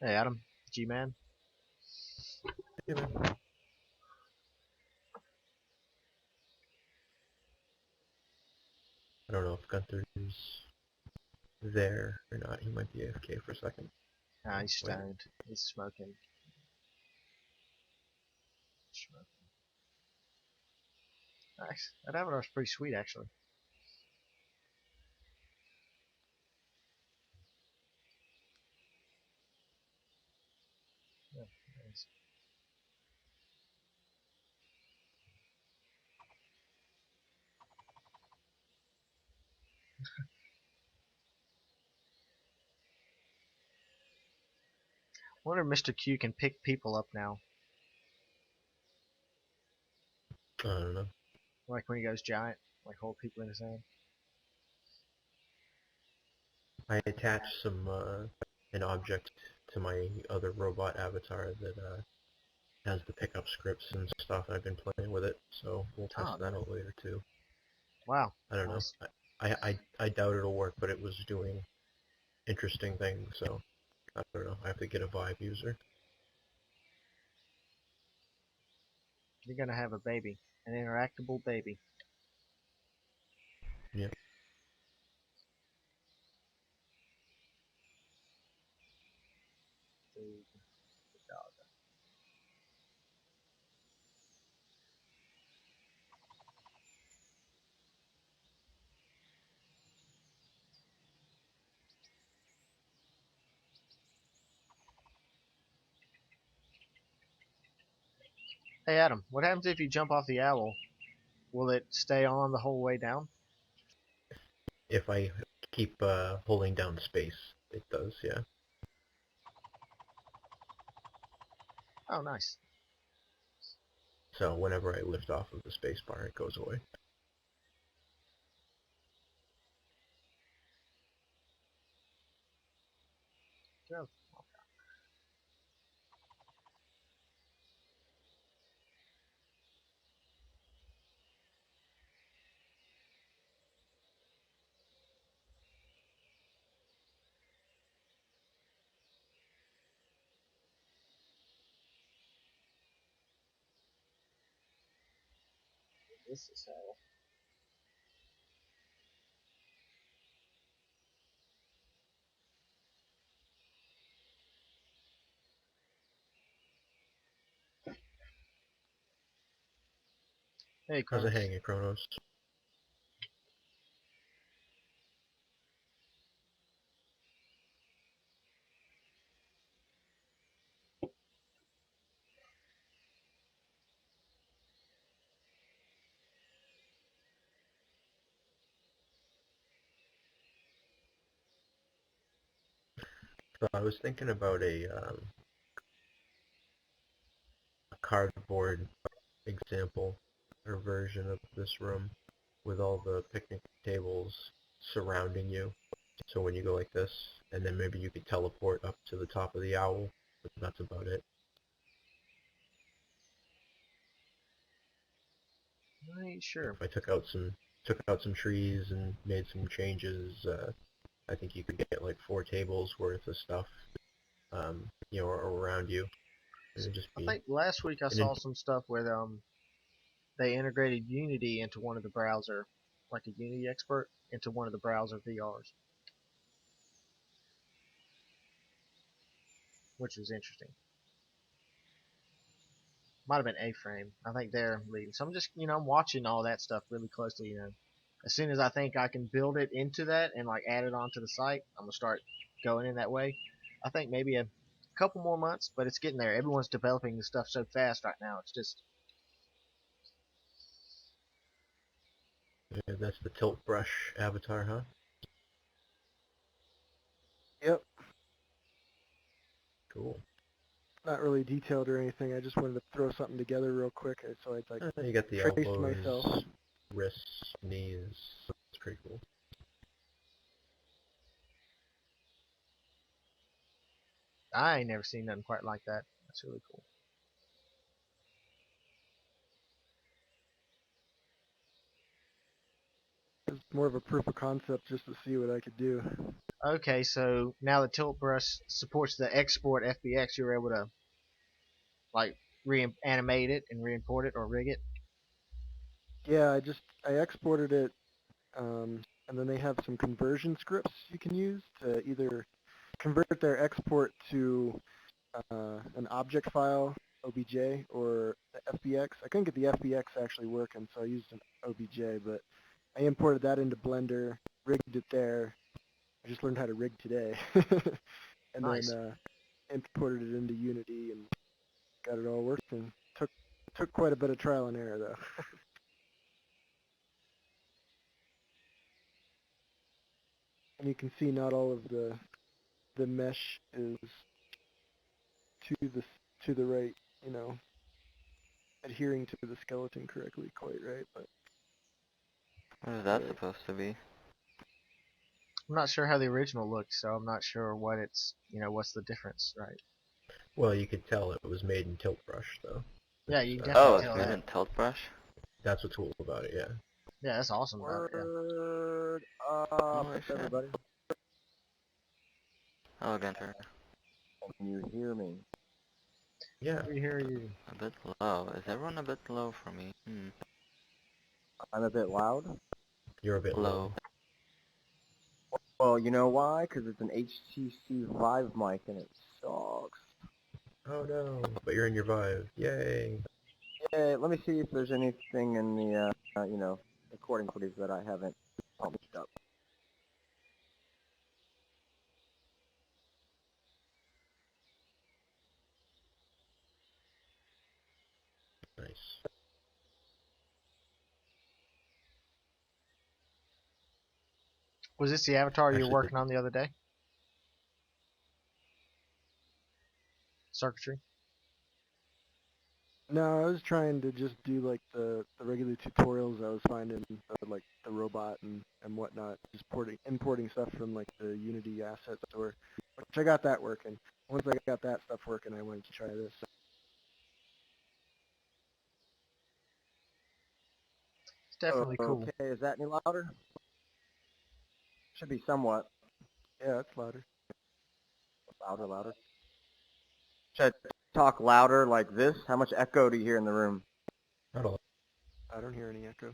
Hey Adam, G-Man. Yeah, man. I don't know if Gunther's there or not. He might be AFK for a second. Nah, he's Wait. stoned. He's smoking. Nice. That avatar's pretty sweet, actually. Yeah, nice. Wonder if Mr. Q can pick people up now, I don't know. like when he goes giant, like hold people in his hand. I attached an object to my other robot avatar that has the pickup scripts and stuff. I've been playing with it, so we'll test Oh, that out later too. wow, I don't know. nice. I doubt it'll work, but it was doing interesting things, so I don't know. I have to get a Vive user. You're gonna have a baby, an interactable baby. Yeah. Hey Adam, what happens if you jump off the owl? Will it stay on the whole way down? If I keep holding down space, it does. Yeah. Oh, nice. So whenever I lift off of the space bar, it goes away. Yeah. This is how. Hey, How's it Kronos. hanging, Kronos? So I was thinking about a cardboard example or version of this room with all the picnic tables surrounding you. So when you go like this, and then maybe you could teleport up to the top of the owl, but that's about it. I ain't Like sure. if I took out some trees and made some changes, I think you could get like 4 tables worth of stuff, around you, and it'd just I be think last week I an in- saw some stuff where they integrated Unity into one of the browser, like a Unity expert into one of the browser VRs, which was interesting. Might have been A-Frame. I think they're leading. So I'm just, I'm watching all that stuff really closely. As soon as I think I can build it into that and like add it onto the site, I'm gonna start going in that way. I think maybe a couple more months, but it's getting there. Everyone's developing this stuff so fast right now. It's just, yeah, that's the tilt brush avatar, huh? Yep, Cool. not really detailed or anything. I just wanted to throw something together real quick, so I'd like You got the trace myself. elbows, wrists, knees. That's pretty cool. I ain't never seen nothing quite like that. That's really cool. It's more of a proof of concept just to see what I could do. Okay, so now the tilt brush supports the export FBX, you're able to like reanimate it and re-import it or rig it. Yeah, I exported it, and then they have some conversion scripts you can use to either convert their export to an object file, OBJ, or the FBX. I couldn't get the FBX actually working, so I used an OBJ, but I imported that into Blender, rigged it there. I just learned how to rig today. And then Nice. imported it into Unity and got it all working. Took quite a bit of trial and error though. And you can see not all of the mesh is to the to the right, you know, adhering to the skeleton correctly quite right, but What is that yeah. supposed to be? I'm not sure how the original looked, so I'm not sure what it's, what's the difference, right? Well, you could tell it was made in Tilt Brush, though. Yeah, you can It's, definitely Oh, tell it's made that. in Tilt Brush? that's what's cool about it, yeah. Yeah, that's awesome about it. Yeah. Word Holy up, shit. everybody. Oh, Gunter. Can you hear me? Yeah. We hear you. A bit low. Is everyone a bit low for me? I'm a bit loud. You're a bit Low. low. Well, you know why? Because it's an HTC Vive mic and it sucks. Oh no, but you're in your Vive. Yay. Yeah, let me see if there's anything in the, recording footage that I haven't pumped up. Nice. Was this the avatar you were Actually, working on the other day? Circuitry? No, I was trying to just do like the regular tutorials I was finding, like the robot and whatnot, just importing stuff from like the Unity asset store, which I got that working. Once I got that stuff working, I wanted to try this. It's definitely cool. Okay, is that any louder? Should be somewhat Yeah, it's louder. louder. Should I talk louder like this? How much echo do you hear in the room? not a lot. I don't hear any echo.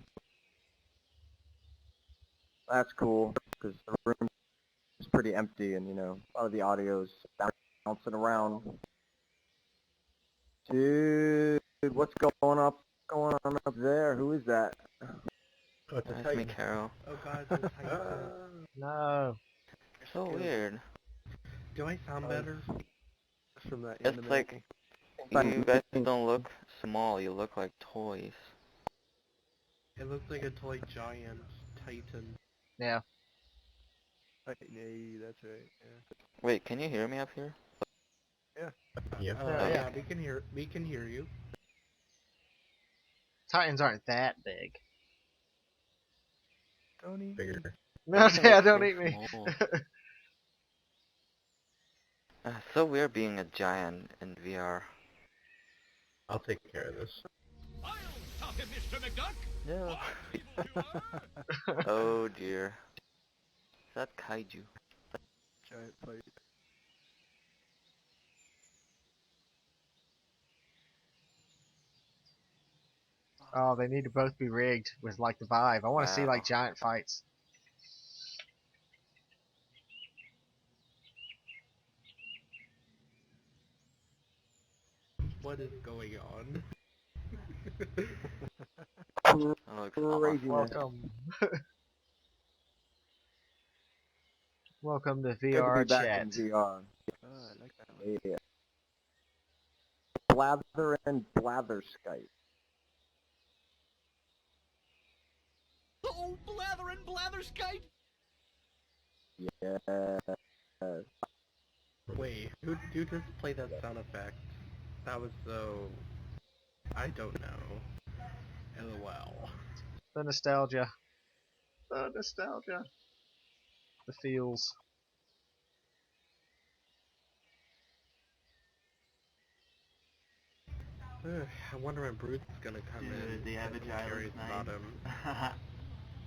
That's cool, because the room is pretty empty and, a lot of the audio's bouncing around. Dude, what's going on up there? Who is that? Oh, it's a That's me, Titan. Carol. Oh god, it's Titan. No. You're so weird. Do I sound better? Just from that It's anime. like, you guys don't look small, you look like toys. It looks like a toy giant Titan. Yeah. Hey, that's right. Yeah. Wait, can you hear me up here? Yep. Yeah. We can hear you. Titans aren't that big. Don't eat me. Bigger. No, They yeah, look don't so eat me. small. So weird being a giant in VR. I'll take care of this. I'll stop him, Mr. McDuck! No. I'm able to, Oh dear. Is that kaiju? Giant fight. Oh, they need to both be rigged with like the Vive. I want to see Wow. like giant fights. What is going on? That looks awesome. Craziness. Welcome. Welcome to Good to be VR back chat. in VR. Oh, I like that one. Yeah. Blather and Blatherskite. oh, blather and blatherskite! Yeah. Wait, who just played that sound effect? That was so... I don't know. LOL. The nostalgia. The nostalgia. The feels. I wonder when Bruce's gonna come in. Dude, the I'm avatar curious looks about nice. him.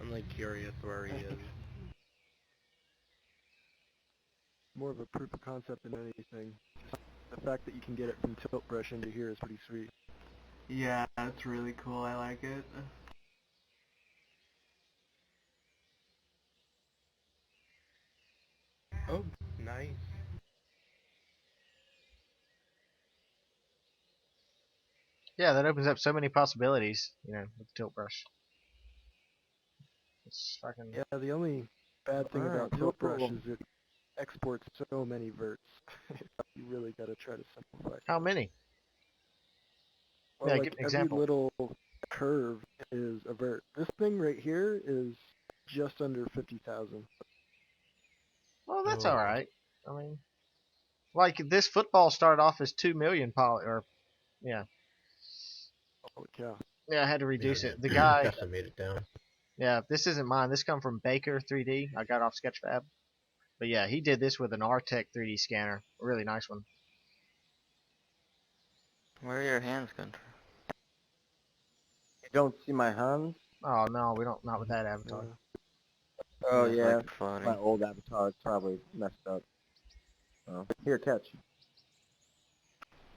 I'm like curious where he is. more of a proof of concept than anything. The fact that you can get it from tilt brush into here is pretty sweet. Yeah, that's really cool. I like it. Oh, nice. Yeah, that opens up so many possibilities, with the tilt brush. It's fucking. Yeah, the only bad thing about tilt brush is it exports so many verts. You really got to try to simplify. How many? Well, Yeah, like give an every example. little curve is a vert. This thing right here is just under 50,000. Well, that's Oh. all right. I mean, like this football started off as 2 million poly, or yeah, Holy cow. yeah. I had to reduce Yeah, it. The guy, Tessa made it down. yeah, this isn't mine. This come from Baker 3D. I got off Sketchfab, but yeah, he did this with an Artec 3D scanner, a really nice one. Where are your hands, Gunter? You don't see my hands? Oh no, we don't. Not with that avatar. Oh It's yeah, like floating. my old avatar is probably messed up. Oh, here, catch.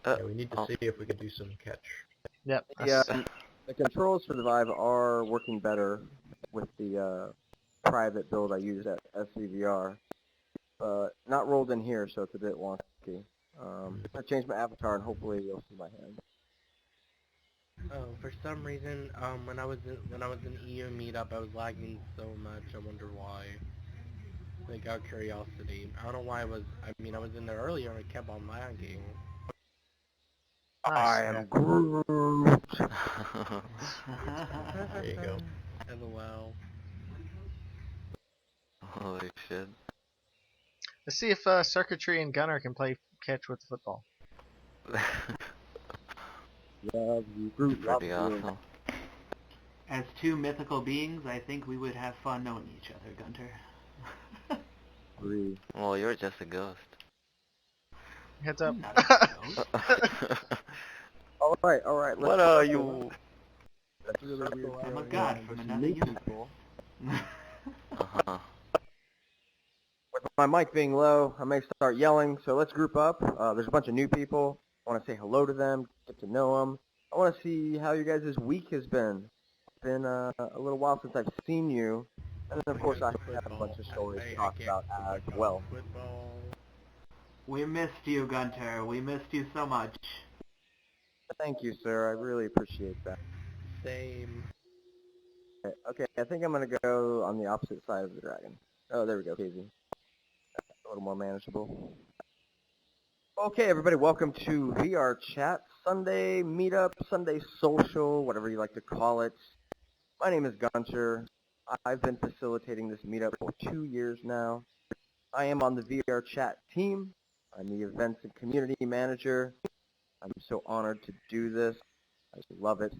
Yeah, we need to Oh. see if we can do some catch. Yep. Yeah, the controls for the Vive are working better with the private build I used at SCVR. Not rolled in here, so it's a bit wonky. I changed my avatar, and hopefully you'll see my hand. Oh, for some reason, when I was in EU meetup, I was lagging so much. I wonder why. Like, out of curiosity, I don't know why I was in there earlier and I kept on lagging. Nice. I am Groot. There you go. LOL. Holy shit. Let's see if Circuitry and Gunner can play catch with the football. Love you, Groot. Love Pretty you. awesome. As two mythical beings, I think we would have fun knowing each other, Gunter. Agree. Well, you're just a ghost. Heads up. Not a ghost. All right. What are you? That's really weird. I'm a feeling god when from some another new universe. people. Uh-huh. With my mic being low, I may start yelling, so let's group up. There's a bunch of new people. I want to say hello to them, get to know them. I want to see how you guys' week has been. It's been a little while since I've seen you. And then, of course, I have a bunch of stories to talk about as well. Football. We missed you, Gunter. We missed you so much. Thank you, sir. I really appreciate that. Same. Okay, I think I'm going to go on the opposite side of the dragon. Oh, there we go, Casey. A little more manageable. Okay, everybody, welcome to VRchat, Sunday meetup, Sunday social, whatever you like to call it. My name is Gunter. I've been facilitating this meetup for 2 years now. I am on the VRchat team. I'm the events and community manager. I'm so honored to do this. I just love it.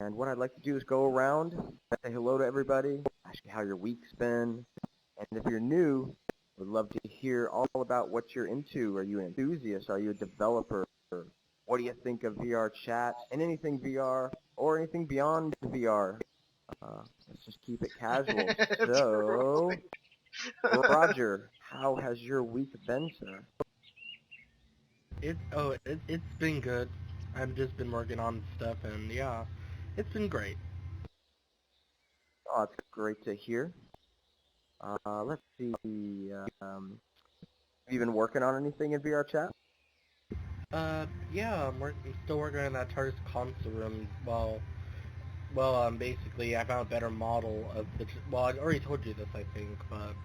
And what I'd like to do is go around, say hello to everybody, ask you how your week's been, and if you're new, would love to hear all about what you're into. Are you an enthusiast? Are you a developer? What do you think of VRchat and anything VR or anything beyond VR? Let's just keep it casual. So, Roger, how has your week been, sir? It's been good. I've just been working on stuff and yeah, it's been great. Oh, it's great to hear. Let's see. Have you been working on anything in VRchat? Yeah, I'm still working on that TARDIS console room. Basically, I found a better model of the. Well, I already told you this, I think, but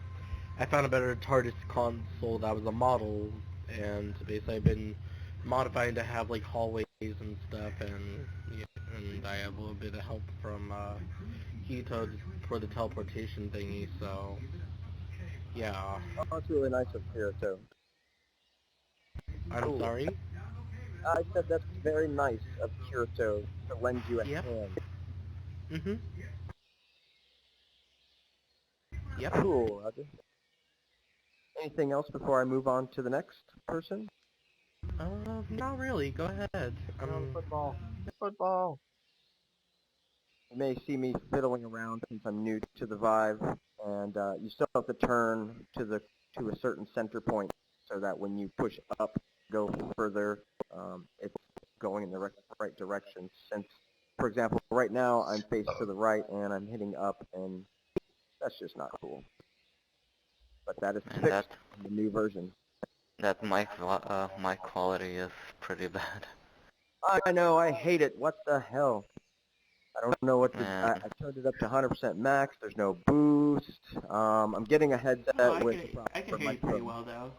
I found a better TARDIS console that was a model, and basically I've been modifying to have like hallways and stuff, and I have a little bit of help from Hito for the teleportation thingy. So, yeah. Oh, that's really nice of Kirito. I'm Cool. sorry. I said that's very nice of Kirito to lend you a Yep. hand. Mhm. Yep. Cool, Roger. Anything else before I move on to the next person? Not really. Go ahead. Football. Football. You may see me fiddling around since I'm new to the Vive, and you still have to turn to the to a certain center point so that when you push up, go further, it's going in the right direction. Since, for example, right now I'm faced to the right and I'm hitting up, and that's just not cool. But that is And fixed in the new version. that mic quality is pretty bad. I know, I hate it. What the hell? I don't know what to. Man. I turned it up to 100% max. There's no boost. I'm getting a headset No, with I can hear you pretty well, though.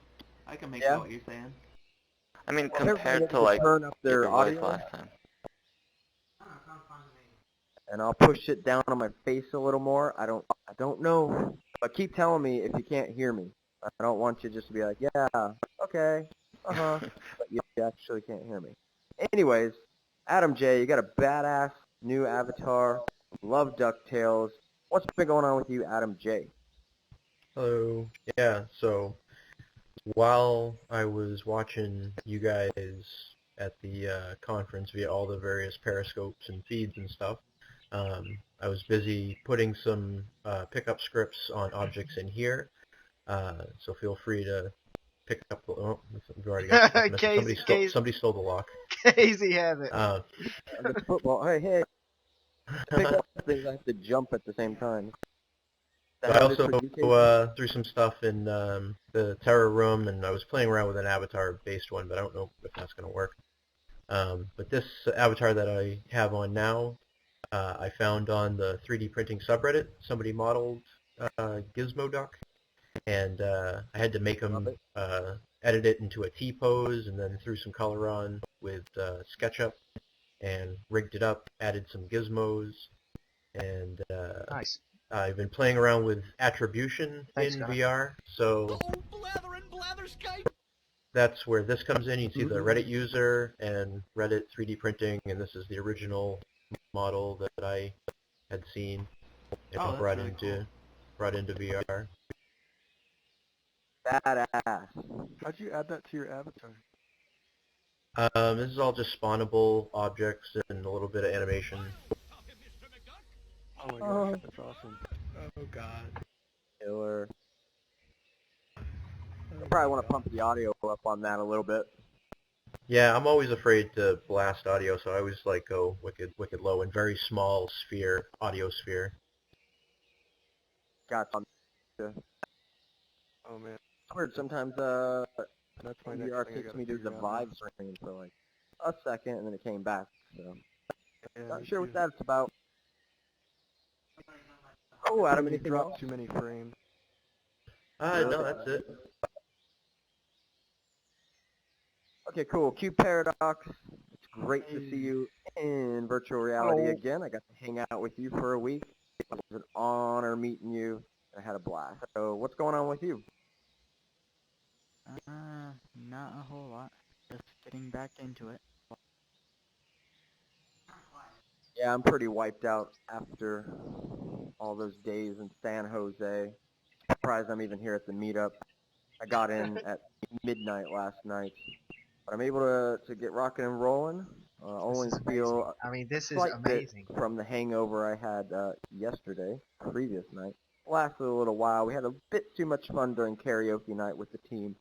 I can make Yeah? out what you're saying. I mean, Well, everybody compared able to like turn up their your voice audio, last time. and I'll push it down on my face a little more. I don't know, but keep telling me if you can't hear me. I don't want you just to be like, yeah, okay, but you actually can't hear me. Anyways, Adam J, you got a badass new avatar. Love DuckTales. What's been going on with you, Adam J? Hello. Yeah, so while I was watching you guys at the conference via all the various periscopes and feeds and stuff, I was busy putting some pickup scripts on objects in here. So feel free to pick up the. Oh, we've already got stuff missing. Somebody stole the lock. Casey have it. The football. Hey, pick up things. I have to jump at the same time. I also threw some stuff in the Terra room, and I was playing around with an avatar-based one, but I don't know if that's going to work. But this avatar that I have on now, I found on the 3D printing subreddit. Somebody modeled Gizmo Duck, and I had to make him edit it into a T-pose, and then threw some color on with SketchUp, and rigged it up, added some gizmos, and Nice. I've been playing around with attribution in VR, so Blather and blather Skype. that's where this comes in. You can see the Reddit user and Reddit 3D printing, and this is the original model that I had seen and brought really into VR. Badass. How'd you add that to your avatar? This is all just spawnable objects and a little bit of animation. Oh my gosh, that's awesome. Oh god. Killer. I probably want to pump the audio up on that a little bit. Yeah, I'm always afraid to blast audio, so I always like go wicked low and very small audio sphere. Gotcha. Oh man, It's weird. Sometimes that's my next VR thing I takes gotta me to the figure out. Vive screen for like a second, and then it came back. So Yeah, not me sure too. what that's about. Oh, Adam, You anything drop else? too many frames. No, that's it. Okay, cool. Q Paradox. It's great to see you in virtual reality again. I got to hang out with you for a week. It was an honor meeting you. I had a blast. So what's going on with you? Not a whole lot. Just getting back into it. Yeah, I'm pretty wiped out after all those days in San Jose. Surprised I'm even here at the meetup. I got in at midnight last night, but I'm able to get rocking and rolling. Only This is feel amazing. I mean, this is slight bit amazing. from the hangover I had yesterday, previous night. Lasted a little while. We had a bit too much fun during karaoke night with the team.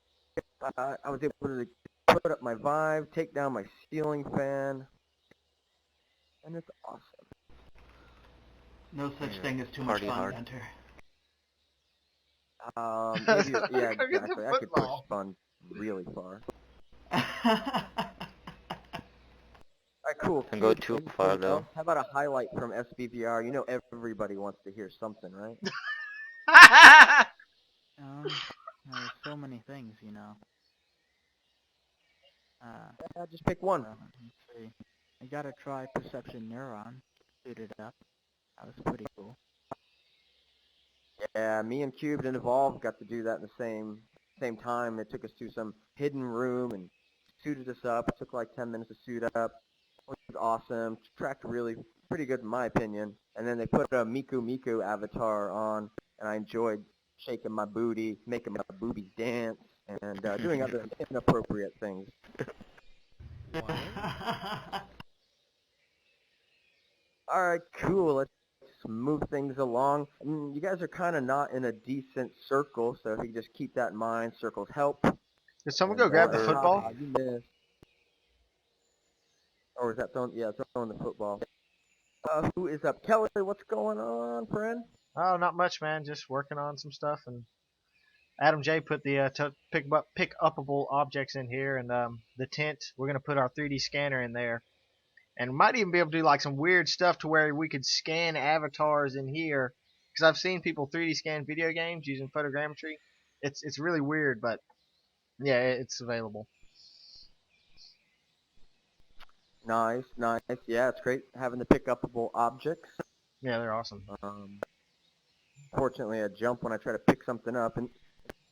I was able to put up my Vive, take down my ceiling fan, and it's awesome. No such Yeah. thing as too much Party fun, hard. Gunter. Maybe, yeah, Go get the exactly. I could push football. fun really far. Alright, cool. Don't go Cube, too anything far, though. else? How about a highlight from SBVR? You know everybody wants to hear something, right? There's so many things, you know. Yeah, just pick one. Let's see. I gotta try Perception Neuron. Suited up. That was pretty cool. Yeah, me and Cubed and Evolve got to do that in the same time. It took us to some hidden room and suited us up. It took like 10 minutes to suit up. It was awesome. Tracked really pretty good in my opinion. And then they put a Miku avatar on, and I enjoyed shaking my booty, making my boobies dance, and doing other inappropriate things. Alright, cool. Let's move things along. You guys are kind of not in a decent circle, so if you just keep that in mind, circles help. Did someone And, go grab the or- football? You missed. Or is that throwing? Yeah, throwing the football. Who is up? Kelly, what's going on, friend? Oh, not much, man. Just working on some stuff. And Adam J put the pick upable objects in here, and the tent. We're gonna put our 3D scanner in there, and we might even be able to do like some weird stuff to where we could scan avatars in here. Because I've seen people 3D scan video games using photogrammetry. It's really weird, but yeah, it's available. Nice. Yeah, it's great having the pick upable objects. Yeah, they're awesome. Fortunately, I jump when I try to pick something up, and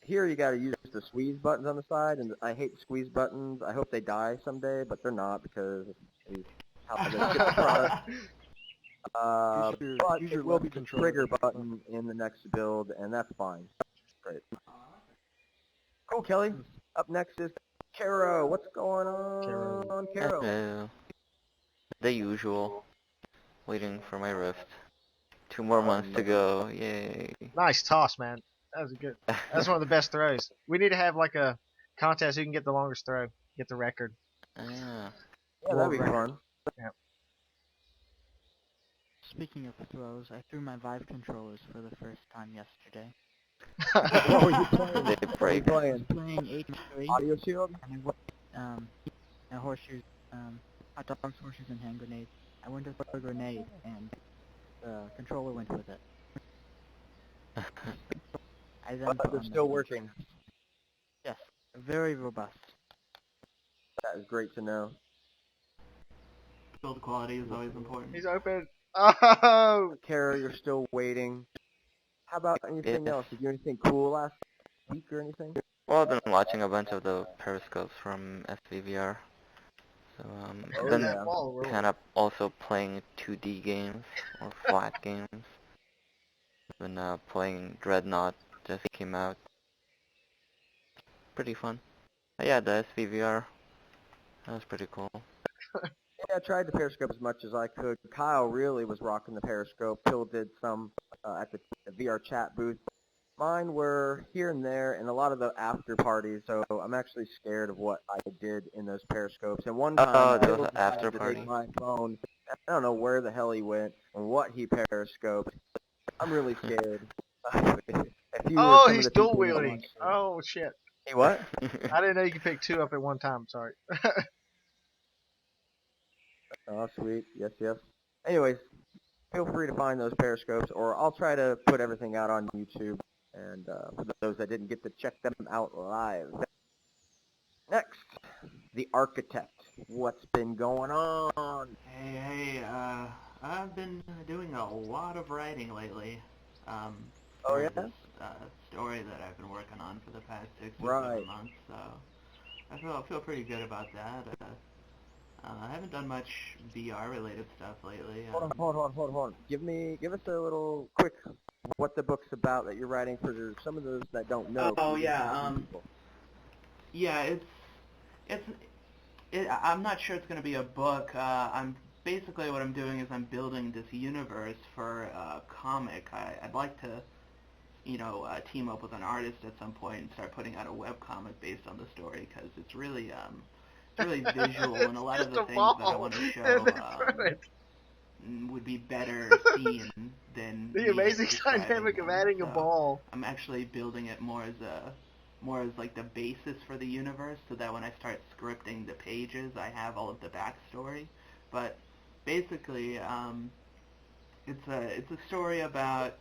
here you got to use the squeeze buttons on the side, and I hate the squeeze buttons. I hope they die someday, but they're not because it's how they ship the product. But use your it will be left the controller. trigger button in the next build, and that's fine. Great. Cool, Kelly. Up next is Caro. What's going on, Caro? Hello. The usual. Waiting for my rift. 2 more months to go. Yay. Nice toss, man. That was good. That's one of the best throws. We need to have like a contest who can get the longest throw, get the record. Ah. Yeah, that'd be fun. Speaking of throws, I threw my Vive controllers for the first time yesterday. What were you playing? They What were you break. I was playing? playing 83, Audio Shield? and I went, and horseshoes, hot dogs, horseshoes, and hand grenades. I went to throw a grenade, and the controller went with it. I then But put they're on still the- working. Yes, very robust. That is great to know. Build quality is always important. He's open. Oh! Kara, you're still waiting. How about anything Yes. else? Did you do anything cool last week or anything? Well, I've been watching a bunch of the periscopes from SVVR. So, Oh, then yeah. kind of also playing 2D games or flat games. Been playing Dreadnought, just came out. Pretty fun. Yeah, the SVVR, that was pretty cool. Yeah, I tried the Periscope as much as I could. Kyle really was rocking the Periscope. Phil did some at the VRchat booth. Mine were here and there and a lot of the after parties, so I'm actually scared of what I did in those Periscopes. And one time, there Phil was an after decided to party. take my phone. I don't know where the hell he went and what he Periscoped. I'm really scared. If you were Oh, some of he's the people dual that wielding. watched it. Oh shit! Hey, what? I didn't know you could pick two up at one time. Sorry. Oh, sweet. Yes. Anyways, feel free to find those Periscopes, or I'll try to put everything out on YouTube, and for those that didn't get to check them out live. Next, the Architect. What's been going on? Hey, I've been doing a lot of writing lately. Oh, for yeah? This story that I've been working on for the past 6 or Right. 7 months, so I feel pretty good about that. I haven't done much VR related stuff lately. Hold on. Give us a little quick what the book's about that you're writing for some of those that don't know. Oh, yeah, Yeah, I'm not sure it's going to be a book. I'm basically what I'm doing is I'm building this universe for a comic. I'd like to, team up with an artist at some point and start putting out a webcomic based on the story because it's really visual and a lot of the things that I want to show would be better seen than The me amazing describing dynamic of them. adding a So ball. I'm actually building it more as like the basis for the universe, so that when I start scripting the pages, I have all of the backstory. But basically, it's a story about.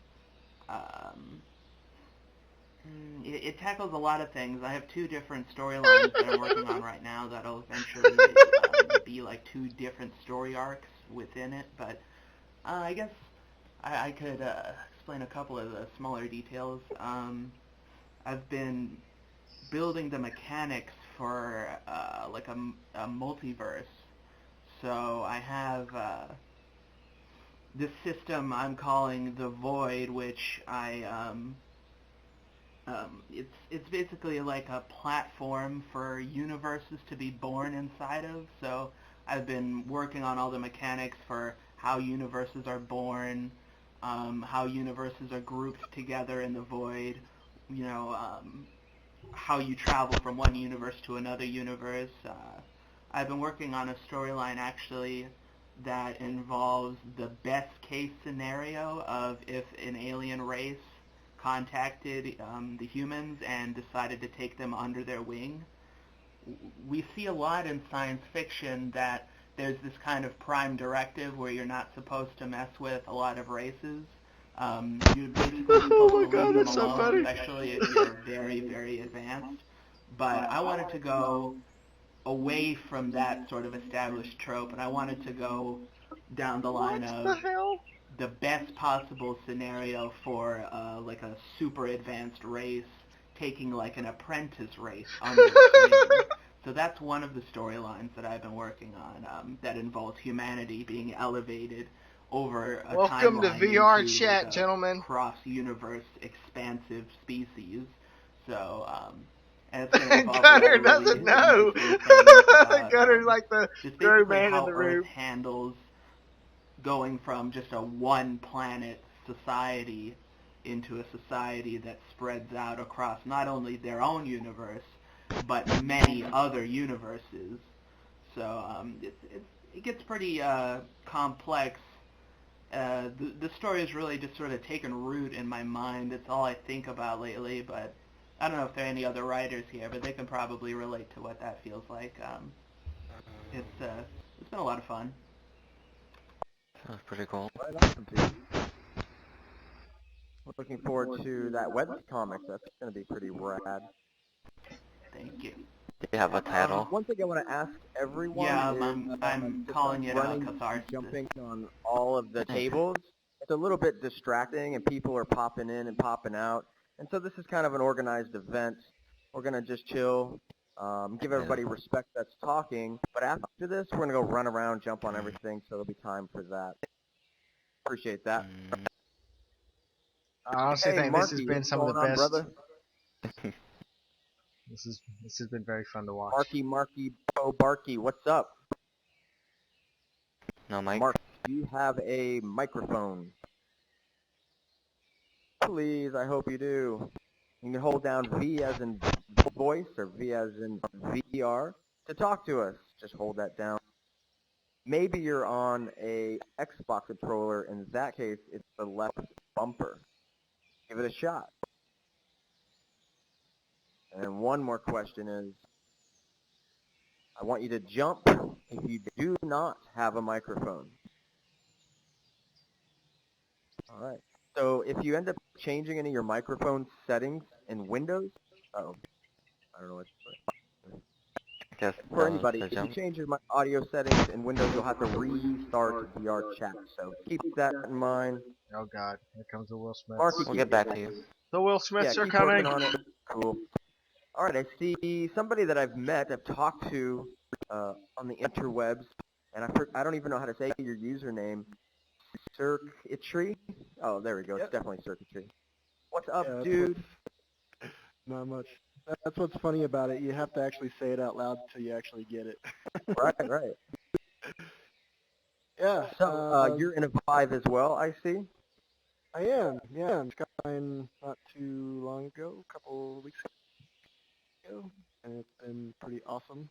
It tackles a lot of things. I have 2 different storylines that I'm working on right now that'll eventually be like 2 different story arcs within it. But I guess I could explain a couple of the smaller details. I've been building the mechanics for like a multiverse. So I have this system I'm calling the Void, which it's basically like a platform for universes to be born inside of. So I've been working on all the mechanics for how universes are born, how universes are grouped together in the void, you know, how you travel from one universe to another universe. I've been working on a storyline actually that involves the best case scenario of if an alien race contacted the humans and decided to take them under their wing. We see a lot in science fiction that there's this kind of prime directive where you're not supposed to mess with a lot of races. You're basically supposed to leave them alone, especially if you're very, very advanced. But I wanted to go away from that sort of established trope, and I wanted to go down the line of the best possible scenario for like a super advanced race taking like an apprentice race under its wing. So that's one of the storylines that I've been working on that involves humanity being elevated over a Welcome to timeline VRchat, into gentlemen. cross-universe expansive species. So, and it's going to involve Gunner a lot of doesn't really know. interesting things about, Gunner's like the just third basically man in how the Earth room. handles going from just a one-planet society into a society that spreads out across not only their own universe, but many other universes. So it gets pretty complex. The story has really just sort of taken root in my mind. It's all I think about lately, but I don't know if there are any other writers here, but they can probably relate to what that feels like. It's been a lot of fun. Sounds pretty cool. Right, awesome, dude. We're looking forward to that webcomic. That's going to be pretty rad. Thank you. Do you have a title? One thing I want to ask everyone Yeah, is I'm just calling it running, catharsis. jumping on all of the tables. It's a little bit distracting, and people are popping in and popping out. And so this is kind of an organized event. We're going to just chill, give everybody respect that's talking. But after this, we're going to go run around, jump on everything, so there'll be time for that. Appreciate that. I honestly Hey, think Marky, this has been what's some of the going on, best. brother? This has been very fun to watch. Marky, Barky, what's up? No, Mike? Mark, do you have a microphone? Please, I hope you do. You can hold down V as in voice or V as in VR to talk to us. Just hold that down. Maybe you're on a Xbox controller. In that case, it's the left bumper. Give it a shot. And one more question is, I want you to jump if you do not have a microphone. All right. So if you end up changing any of your microphone settings in Windows, I don't know what to say. I guess For anybody, the if you jump? change your audio settings in Windows, you'll have to restart VRchat. So keep that in mind. Oh God, here comes the Will Smiths. Marky, We'll get back to you. The Will Smiths are keep coming. working on it. Cool. All right, I see somebody that I've met, I've talked to on the interwebs, and I don't even know how to say your username. Circuitry? Oh, there we go. It's definitely Circuitry. What's up, Yeah, dude? Not much. That's what's funny about it. You have to actually say it out loud until you actually get it. Right. Yeah. So you're in a Vive as well, I see. I am. Yeah, I got mine not too long ago, a couple weeks ago, and it's been pretty awesome.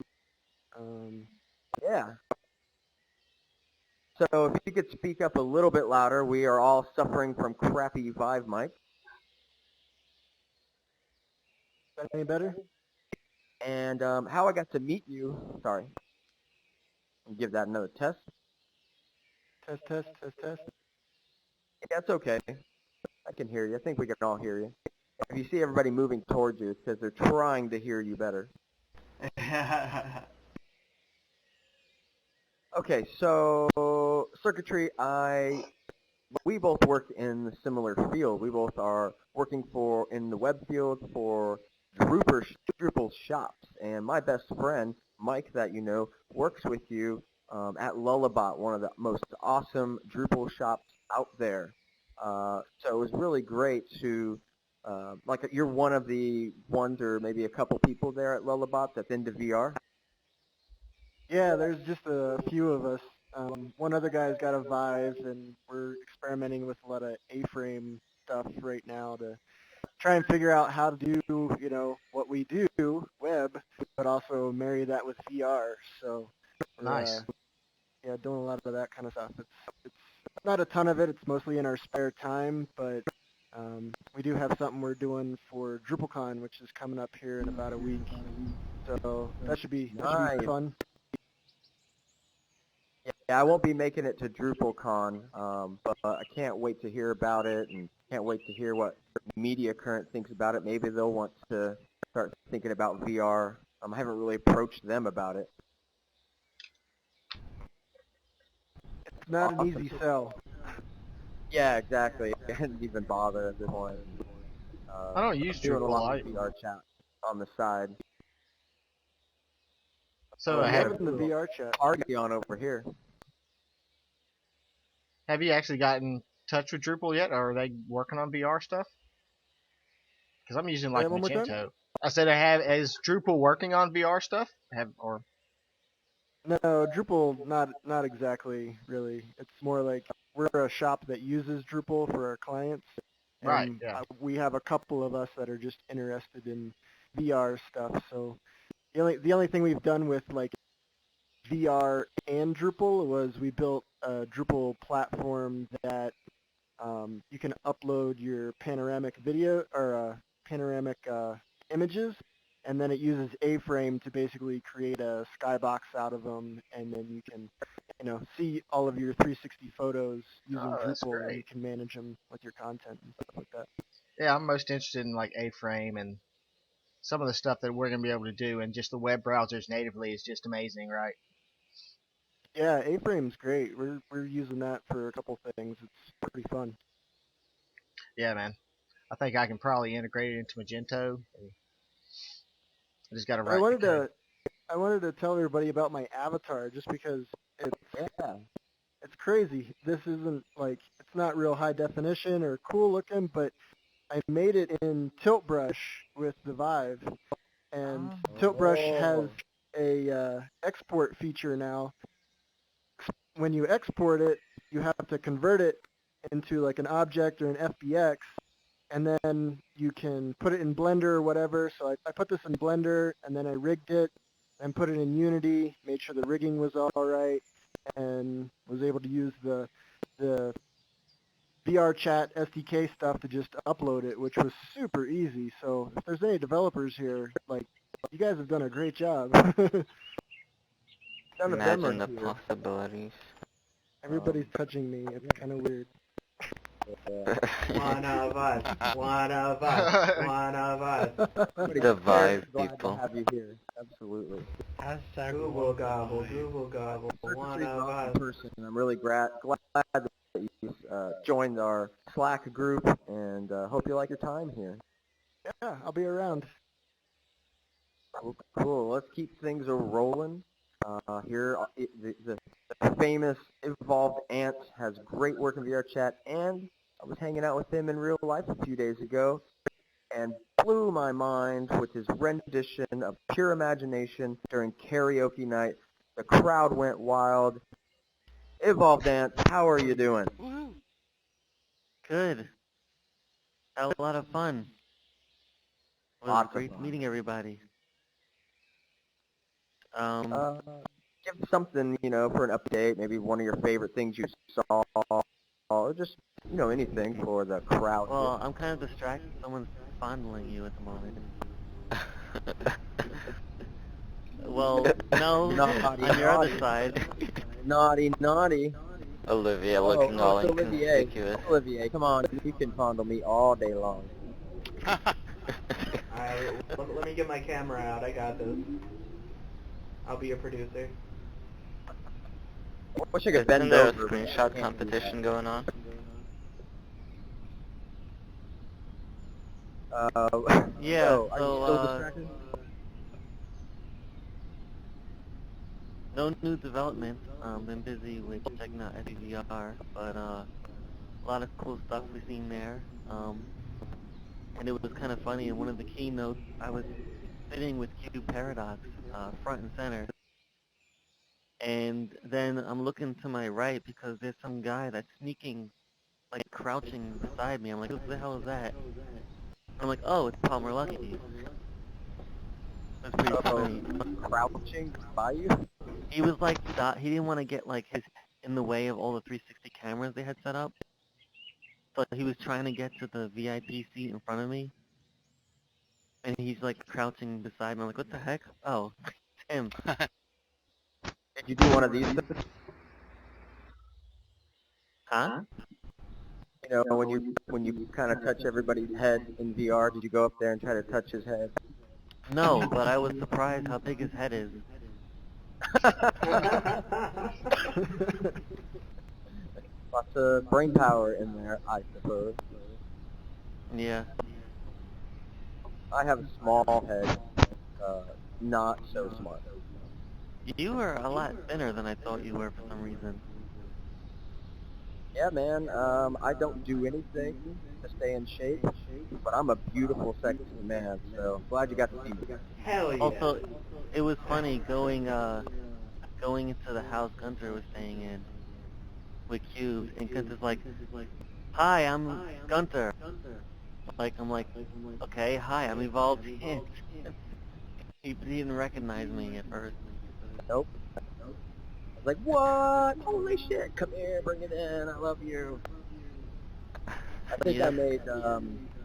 Yeah. So if you could speak up a little bit louder, we are all suffering from crappy Vive mic. Is that any better? And how I got to meet you, sorry, I'll give that another test. Test. That's okay. I can hear you. I think we can all hear you. If you see everybody moving towards you, it's because they're trying to hear you better. Okay, so Circuitry, we both work in the similar field. We both are working in the web field for Drupal shops. And my best friend, Mike, that you know, works with you at Lullabot, one of the most awesome Drupal shops out there. So it was really great to, you're one of the ones or maybe a couple people there at Lullabot that's into VR. Yeah, there's just a few of us. One other guy's got a Vive, and we're experimenting with a lot of A-frame stuff right now to try and figure out how to do, what we do, web, but also marry that with VR. So we're Nice. doing a lot of that kind of stuff. It's not a ton of it. It's mostly in our spare time, but we do have something we're doing for DrupalCon, which is coming up here in about a week. So that should be Nice. fun. Yeah, I won't be making it to DrupalCon, but I can't wait to hear about it and can't wait to hear what Media Current thinks about it. Maybe they'll want to start thinking about VR. I haven't really approached them about it. It's not an easy sell. Yeah, exactly. I didn't even bother at this point. I don't use Doing a Drupal. lot of VR chat on the side. So We're have loving the VR chat. Party on over here. you actually gotten in touch with Drupal yet, or are they working on VR stuff? Because I'm using Say like that one more time? Magento. I said is Drupal working on VR stuff? No, Drupal, not exactly, really. It's more like we're a shop that uses Drupal for our clients, Right, and yeah. we have a couple of us that are just interested in VR stuff. So the only thing we've done with like VR and Drupal was we built a Drupal platform that you can upload your panoramic video or panoramic images, and then it uses A-frame to basically create a skybox out of them, and then you can, see all of your 360 photos using Oh, that's Drupal, and great. you can manage them with your content and stuff like that. Yeah, I'm most interested in like A-frame and some of the stuff that we're gonna be able to do, and just the web browsers natively is just amazing, right? Yeah, A-frame's great. We're using that for a couple things. It's pretty fun. Yeah, man. I think I can probably integrate it into Magento. I just got to But I write the wanted code. to I wanted to tell everybody about my avatar just because Yeah. it's crazy. This isn't like, it's not real high definition or cool looking, but I made it in Tilt Brush with the Vive, and Tilt Brush has a export feature now. When you export it, you have to convert it into like an object or an FBX, and then you can put it in Blender or whatever. So I put this in Blender, and then I rigged it, and put it in Unity, made sure the rigging was all right, and was able to use the VRchat SDK stuff to just upload it, which was super easy. So if there's any developers here, like, you guys have done a great job. None of them Imagine are the here. possibilities. Everybody's touching me. It's kind of weird. One of us. One of us. One of us. The Vive Glad people. to have you here. Absolutely. Hashtag Google gobble. Google gobble. One Such of an awesome us. person, and I'm really glad that you joined our Slack group, and hope you like your time here. Yeah, I'll be around. Cool. Let's keep things rolling. Here, the famous Evolved Ant has great work in VRchat, and I was hanging out with him in real life a few days ago, and blew my mind with his rendition of Pure Imagination during karaoke night. The crowd went wild. Evolved Ant, how are you doing? Good. Had a lot of fun. It was Lots of great fun. meeting everybody. Give something, for an update, maybe one of your favorite things you saw, or just, anything for the crowd. Well, I'm kind of distracted. Someone's fondling you at the moment. Well, no, Naughty, on your other naughty. side. Naughty, naughty. Olivia looking all it's Olivier. inconspicuous. Olivier, come on, you can fondle me all day long. Alright, let me get my camera out. I got this. I'll be a producer. I wish I could Isn't bend there a over. but I screenshot can't do competition going on? that. Yeah, so, are you so, still distracted? No new development. Been busy with checking out SVR, but a lot of cool stuff we've seen there. And it was kind of funny. In one of the keynotes, I was sitting with Cube Paradox front and center, and then I'm looking to my right because there's some guy that's sneaking like crouching beside me. I'm like, what the hell is that? I'm like, oh, it's Palmer Lucky. That's pretty Oh, funny. crouching by you? He was like, he didn't want to get like his in the way of all the 360 cameras they had set up. So he was trying to get to the VIP seat in front of me, and he's like crouching beside me. I'm like, what the heck? Oh, it's him. Did you do one of these things? Huh? You know, when you kind of touch everybody's head in VR, did you go up there and try to touch his head? No, but I was surprised how big his head is. Lots of brain power in there, I suppose. Yeah. I have a small head, not so smart. You were a lot thinner than I thought you were for some reason. Yeah, man, I don't do anything to stay in shape, but I'm a beautiful, sexy man, so glad you got to see me. Hell yeah. Also, it was funny going into the house Gunter was staying in with Cubes, and Gunter's like, "Hi, I'm Gunter." I'm like, "Okay, hi, I'm Evolved Hint." He didn't recognize me at first. Nope. I was like, what? Holy shit, come here, bring it in, I love you. I think I Yeah. made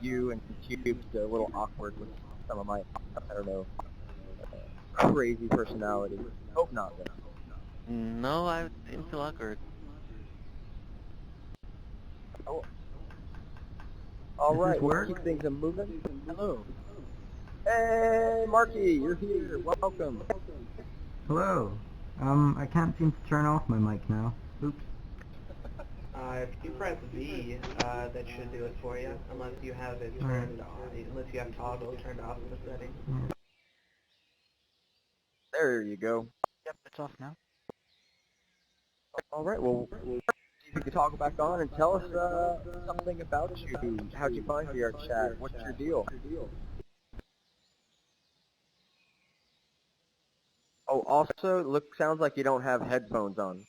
you and Cubes a little awkward with some of my, I don't know, crazy personality. Hope not, though. No, I didn't feel awkward. Oh, all right, we'll keep things moving. Hello. Hey, Marky, you're here. Welcome. Hello. I can't seem to turn off my mic now. Oops. If you press V, that should do it for you, unless you have it turned off, unless you have toggle turned off in the settings. Yeah. There you go. Yep, it's off now. All right, well, see if you can toggle back on and tell us something about you. How'd you find VRchat? What's your deal? Oh, also, sounds like you don't have headphones on.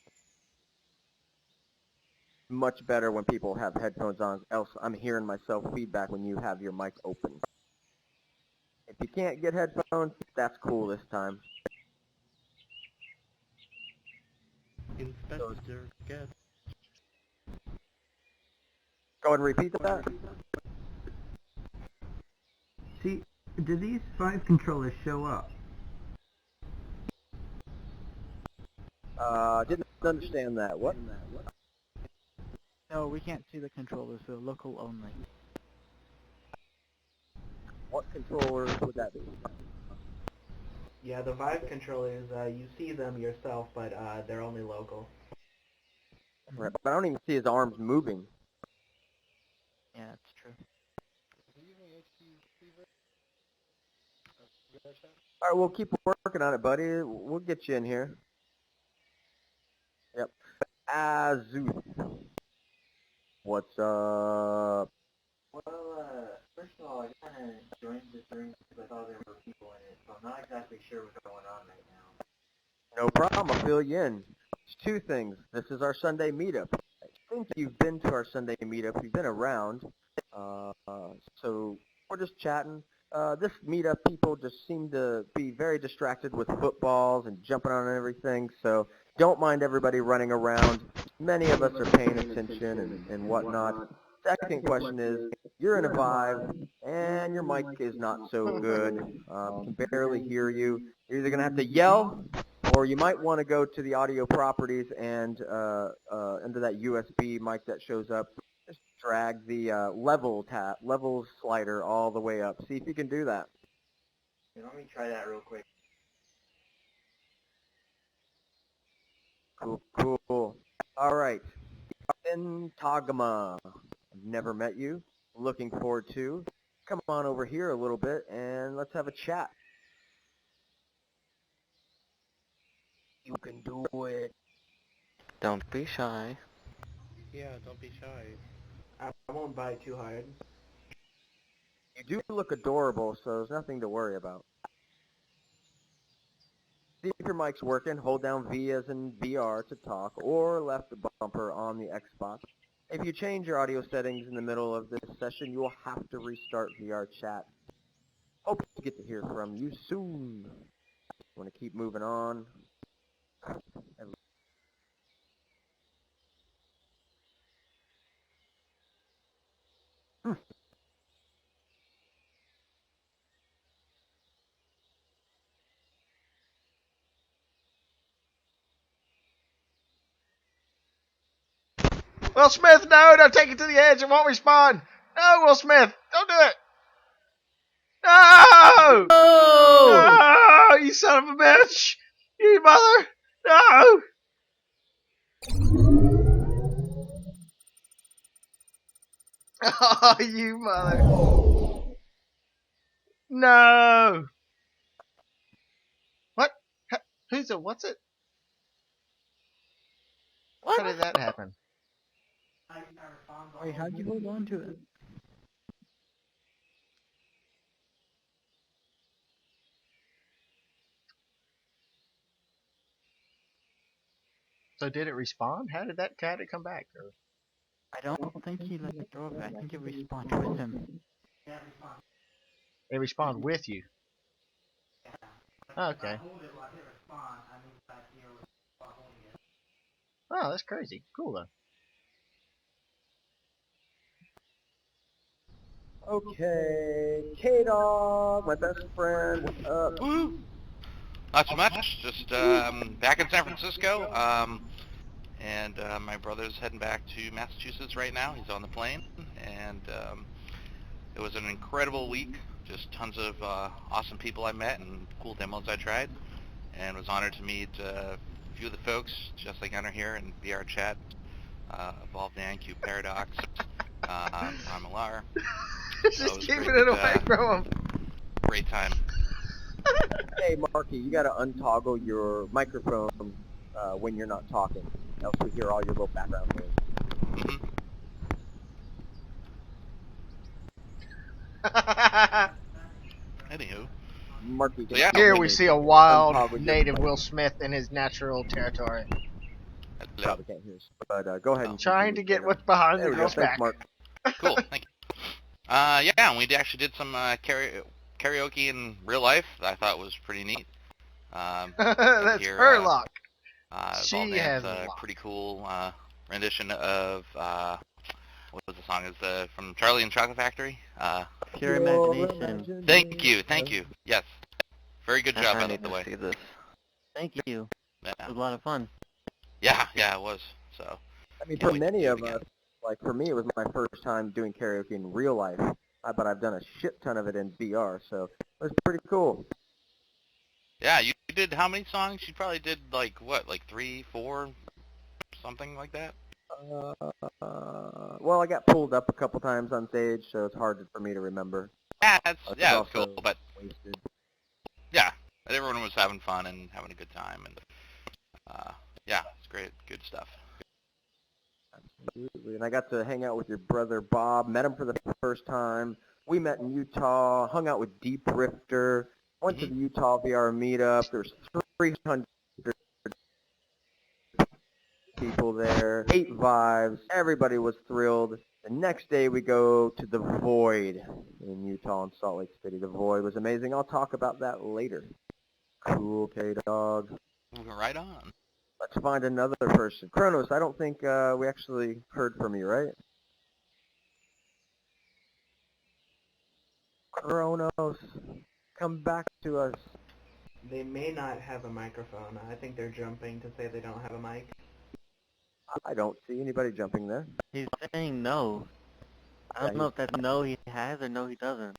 Much better when people have headphones on, else I'm hearing myself feedback when you have your mic open. If you can't get headphones, that's cool this time. Inspector guest. Go ahead and repeat that. See, do these Vive controllers show up? Didn't understand that. What? No, we can't see the controllers, so local only. What controllers would that be? Yeah, the Vive controllers, you see them yourself, but they're only local. Right, but I don't even see his arms moving. Yeah, it's true. All right, we'll keep working on it, buddy. We'll get you in here. Yep. Azuth. What's up? Well, first of all, I kind of joined this room because I thought there were people in it, so I'm not exactly sure what's going on right now. No problem. I'll fill you in. It's two things. This is our Sunday meetup. I think you've been to our Sunday meetup. You've been around. So we're just chatting. This meetup, people just seem to be very distracted with footballs and jumping on everything, so don't mind everybody running around. Many of us are paying attention and whatnot. Second question is, you're in a Vive, and your mic is not so good. Can barely hear you. You're either going to have to yell, or you might want to go to the audio properties and into that USB mic that shows up. Just drag the level slider all the way up. See if you can do that. Here, let me try that real quick. Cool. All right. Ben Tagama. I've never met you. Looking forward to. Come on over here a little bit and let's have a chat. You can do it. Don't be shy. Yeah, don't be shy. I won't bite too hard. You do look adorable, so there's nothing to worry about. See if your mic's working. Hold down V as in VR to talk, or left bumper on the Xbox. If you change your audio settings in the middle of this session, you will have to restart VRchat. Hope to get to hear from you soon. Want to keep moving on. Will Smith, no, don't take it to the edge. It won't respond. No, Will Smith, don't do it. No! No! You son of a bitch! You mother! No! Oh, you mother! No! What? Who's it? What's it? How did that happen? Wait, how'd you hold on to it? So did it respond? How did it come back? Or... I don't think he let go of it. I think it respawned with him. It responded with you. Oh, okay. Oh, that's crazy. Cool though. Okay, K-Dog, my best friend, what's up? Woo! Not so much. Just back in San Francisco. And my brother's heading back to Massachusetts right now. He's on the plane, and it was an incredible week. Just tons of awesome people I met and cool demos I tried, and was honored to meet a few of the folks, just like Gunnar here in VRchat, Evolve the IQ Paradox, I'm Alar. Just keeping it away from him. Great time. Hey, Marky, you gotta untoggle your microphone when you're not talking, else we hear all your little background noise. Anywho. Marky, So, yeah. Here we see a wild native Will Smith in his natural territory. Probably can't hear us, but go ahead. And trying to get what's behind the girl's back. Mark. Cool, thank you. Yeah, and we actually did some karaoke in real life that I thought was pretty neat. That's here, her luck. She has a pretty cool rendition of what was the song? Is from Charlie and Chocolate Factory? Pure Imagination. Thank you. Yes, very good job, by the way. Thank you. Yeah. It was a lot of fun. Yeah, it was. So. I mean, for many of us, like for me, it was my first time doing karaoke in real life, but I've done a shit ton of it in VR, so it was pretty cool. Yeah, you did how many songs? You probably did like 3, 4, something like that. Well, I got pulled up a couple times on stage, so it's hard for me to remember. Yeah, it's cool, but wasted. Yeah, everyone was having fun and having a good time, and yeah, it's great, good stuff. Absolutely, and I got to hang out with your brother Bob. Met him for the first time. We met in Utah. Hung out with Deep Rifter. Went to the Utah VR meetup. There's 300 people there. 8 Vives. Everybody was thrilled. The next day we go to the Void in Utah and Salt Lake City. The Void was amazing. I'll talk about that later. Cool, K-Dog. Right on. Let's find another person. Kronos, I don't think we actually heard from you, right? Kronos, come back to us. They may not have a microphone. I think they're jumping to say they don't have a mic. I don't see anybody jumping there. He's saying no. I don't know if that's no he has or no he doesn't.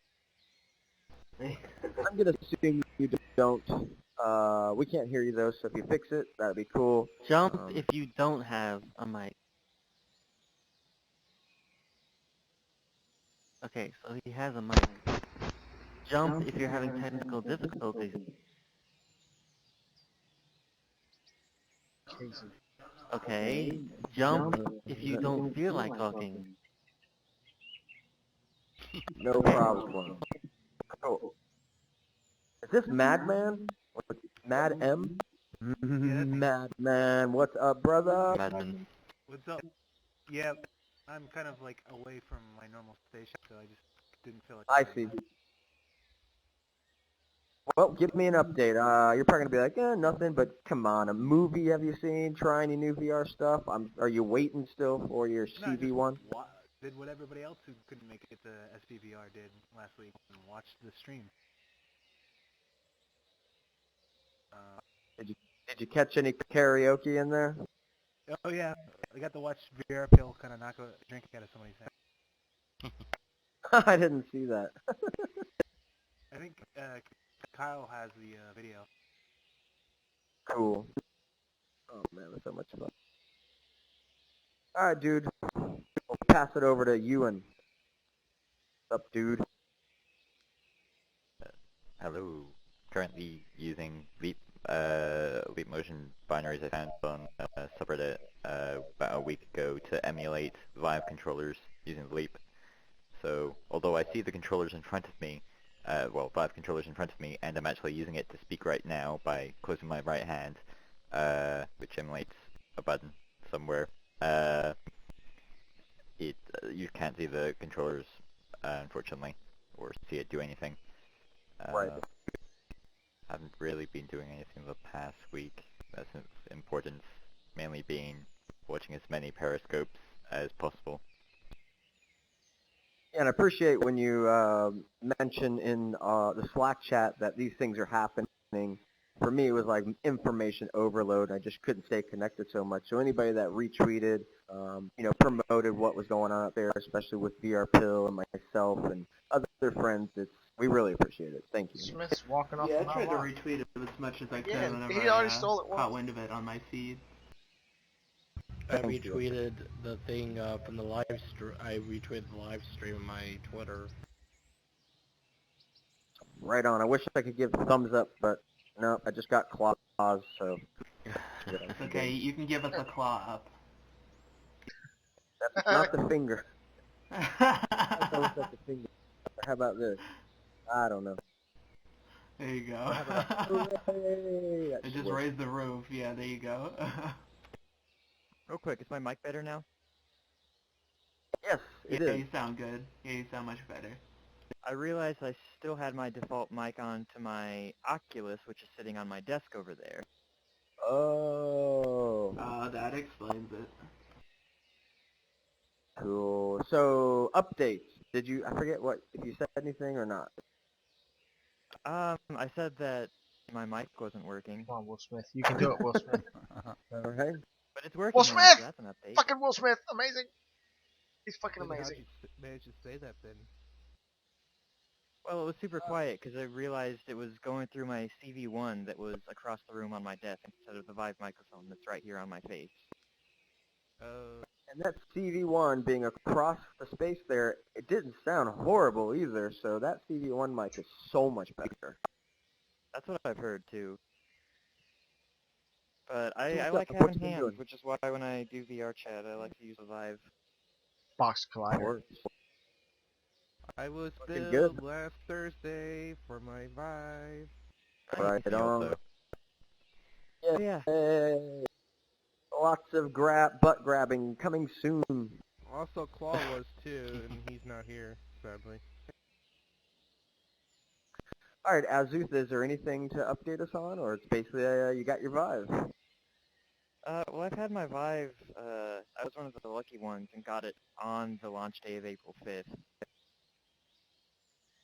I'm going to assume you don't. We can't hear you though, so if you fix it, that'd be cool. Jump if you don't have a mic. Okay, so he has a mic. Jump if you're having technical difficulties. Okay, jump if you don't feel like talking. No problem. Cool. Is this Madman? Mad M? Madman, what's up, brother? Madman. What's up? Yeah, I'm kind of like away from my normal station, so I just didn't feel like. I see. Well, give me an update. You're probably gonna be like, nothing. But come on, a movie have you seen? Try any new VR stuff? Are you waiting still for your CV1? Did what everybody else who couldn't make it to SPVR did last week and watched the stream. Did you catch any karaoke in there? Oh yeah, I got to watch VR Pill kind of knock a drink out of somebody's hand. I didn't see that. I think Kyle has the video. Cool. Oh man, that's so much fun. All right, dude. We'll pass it over to Ewan. What's up, dude? Hello. Currently using Leap Motion binaries I found on a subreddit about a week ago to emulate Vive controllers using Leap. So, although I see the controllers in front of me, Vive controllers in front of me, and I'm actually using it to speak right now by closing my right hand, which emulates a button somewhere. You can't see the controllers, unfortunately, or see it do anything. Right. Haven't really been doing anything the past week. That's importance, mainly being watching as many periscopes as possible. Yeah, and I appreciate when you mention in the Slack chat that these things are happening. For me, it was like information overload. I just couldn't stay connected so much. So anybody that retweeted, promoted what was going on out there, especially with VR Pill and myself and other friends, we really appreciate it. Thank you. Smith's walking off. Yeah, I tried to retweet it as much as I could whenever he already I stole it once. caught wind of it on my feed. I retweeted the thing from the live stream. I retweeted the live stream on my Twitter. Right on. I wish I could give thumbs up, but no, I just got claws, so. It's okay, you can give us a claw up. That's not the finger. That's the finger. How about this? I don't know. There you go. It just raised the roof. Yeah, there you go. Real quick, is my mic better now? Yes, it is. Yeah, you sound good. Yeah, you sound much better. I realized I still had my default mic on to my Oculus, which is sitting on my desk over there. Oh. That explains it. Cool. So, updates. I forget if you said anything or not? I said that my mic wasn't working. Come on, Will Smith. You can do it, Will Smith. Okay. But it's working Will now, Smith! so that's an update. Fucking Will Smith! Amazing! He's fucking How'd amazing. you manage to say that then? Well, it was super quiet because I realized it was going through my CV1 that was across the room on my desk instead of the Vive microphone that's right here on my face. And that CV1 being across the space there, it didn't sound horrible either, so that CV1 mic is so much better. That's what I've heard too. But I what's like up? having What you been hands, doing? which is why when I do VRchat, I like to use the Vive. Box collider. I was Looking billed good. last Thursday for my Vive. Right Me on. also. Yeah. Hey. Lots of butt grabbing coming soon. Also, Claw was too, and he's not here, sadly. All right, Azuth, is there anything to update us on, or it's basically you got your Vive? Well, I've had my Vive, I was one of the lucky ones and got it on the launch day of April 5th.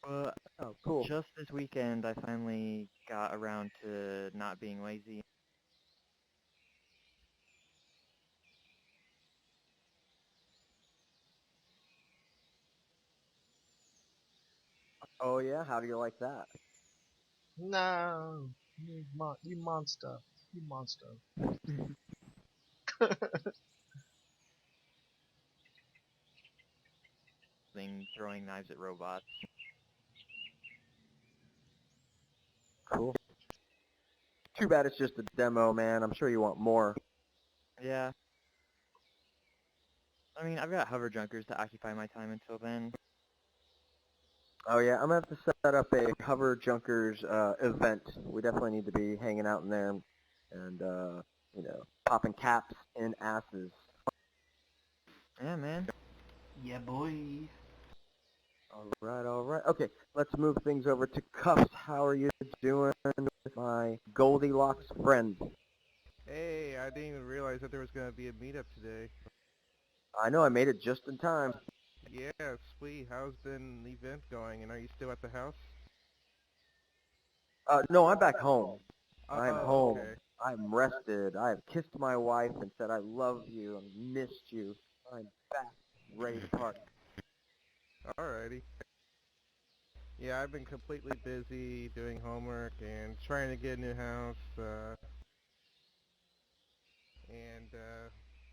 Oh, cool. Just this weekend, I finally got around to not being lazy. Oh yeah, how do you like that? No, you monster. You monster. Throwing knives at robots. Cool. Too bad it's just a demo, man. I'm sure you want more. Yeah. I mean, I've got hover junkers to occupy my time until then. Oh yeah, I'm gonna have to set up a Hover Junkers event. We definitely need to be hanging out in there and popping caps in asses. Yeah, man. Yeah, boy. All right. Okay, let's move things over to Cuffs. How are you doing, my Goldilocks friend? Hey, I didn't even realize that there was going to be a meetup today. I know I made it just in time. Yeah, sweet. How's been the event going, and are you still at the house? No, I'm back home. I'm Oh, home. okay. I'm rested. I have kissed my wife and said I love you and missed you. I'm back, ready to party. Alrighty. Yeah, I've been completely busy doing homework and trying to get a new house, and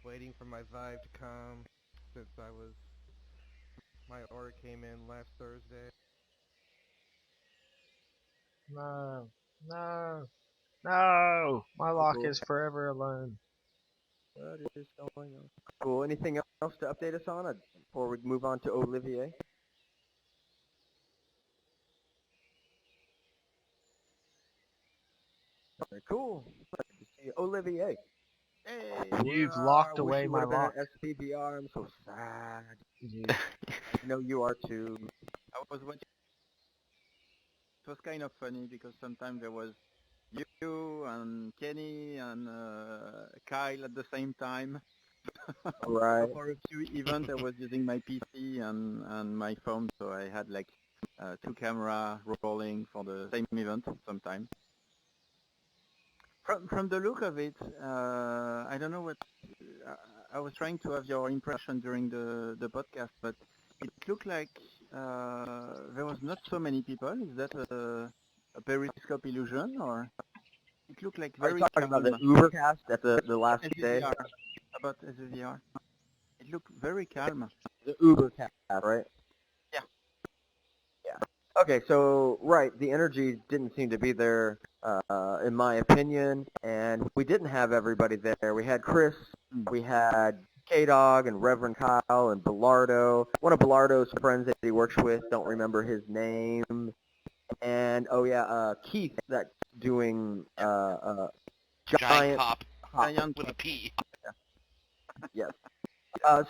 waiting for my Vive to come since my order came in last Thursday. No, no, no! My lock Cool. is forever alone. What is going on? Cool. Anything else to update us on before we move on to Olivier? Very cool. Good to see you. Olivier. Hey, You've I locked wish away you my would have been lock. at SPVR. I'm so sad. You, I know you are too. I was watching. It was kind of funny because sometimes there was you and Kenny and Kyle at the same time. Right. So for a few events, I was using my PC and my phone, so I had like 2 camera rolling for the same event sometimes. From the look of it, I don't know what. I was trying to have your impression during the podcast, but it looked like there was not so many people. Is that a periscope illusion, or it looked like Are you very talking about the calm? Ubercast at the last day? SVR, about SVR. It looked very calm. The Ubercast, right? Yeah. Yeah. Okay, so right, the energy didn't seem to be there, in my opinion, and we didn't have everybody there. We had Chris, we had K-Dog and Reverend Kyle and Bellardo, one of Bellardo's friends that he works with, don't remember his name, and oh yeah, Keith that's doing Giant Pop Giant with a P. Yes.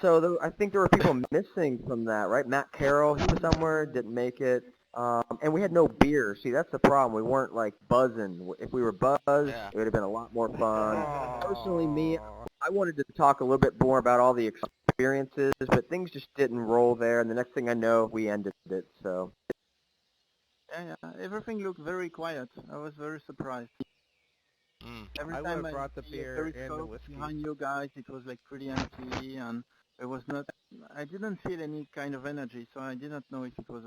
So I think there were people missing from that, right? Matt Carroll, he was somewhere, didn't make it. And we had no beer. See, that's the problem. We weren't like buzzing. If we were buzzed, it would have been a lot more fun. Personally, me, I wanted to talk a little bit more about all the experiences, but things just didn't roll there. And the next thing I know, we ended it. So. Yeah, everything looked very quiet. I was very surprised. Every I would time have brought the see a beer and the periscope whiskey. behind you guys, it was like pretty empty, and it was not. I didn't feel any kind of energy, so I did not know if it was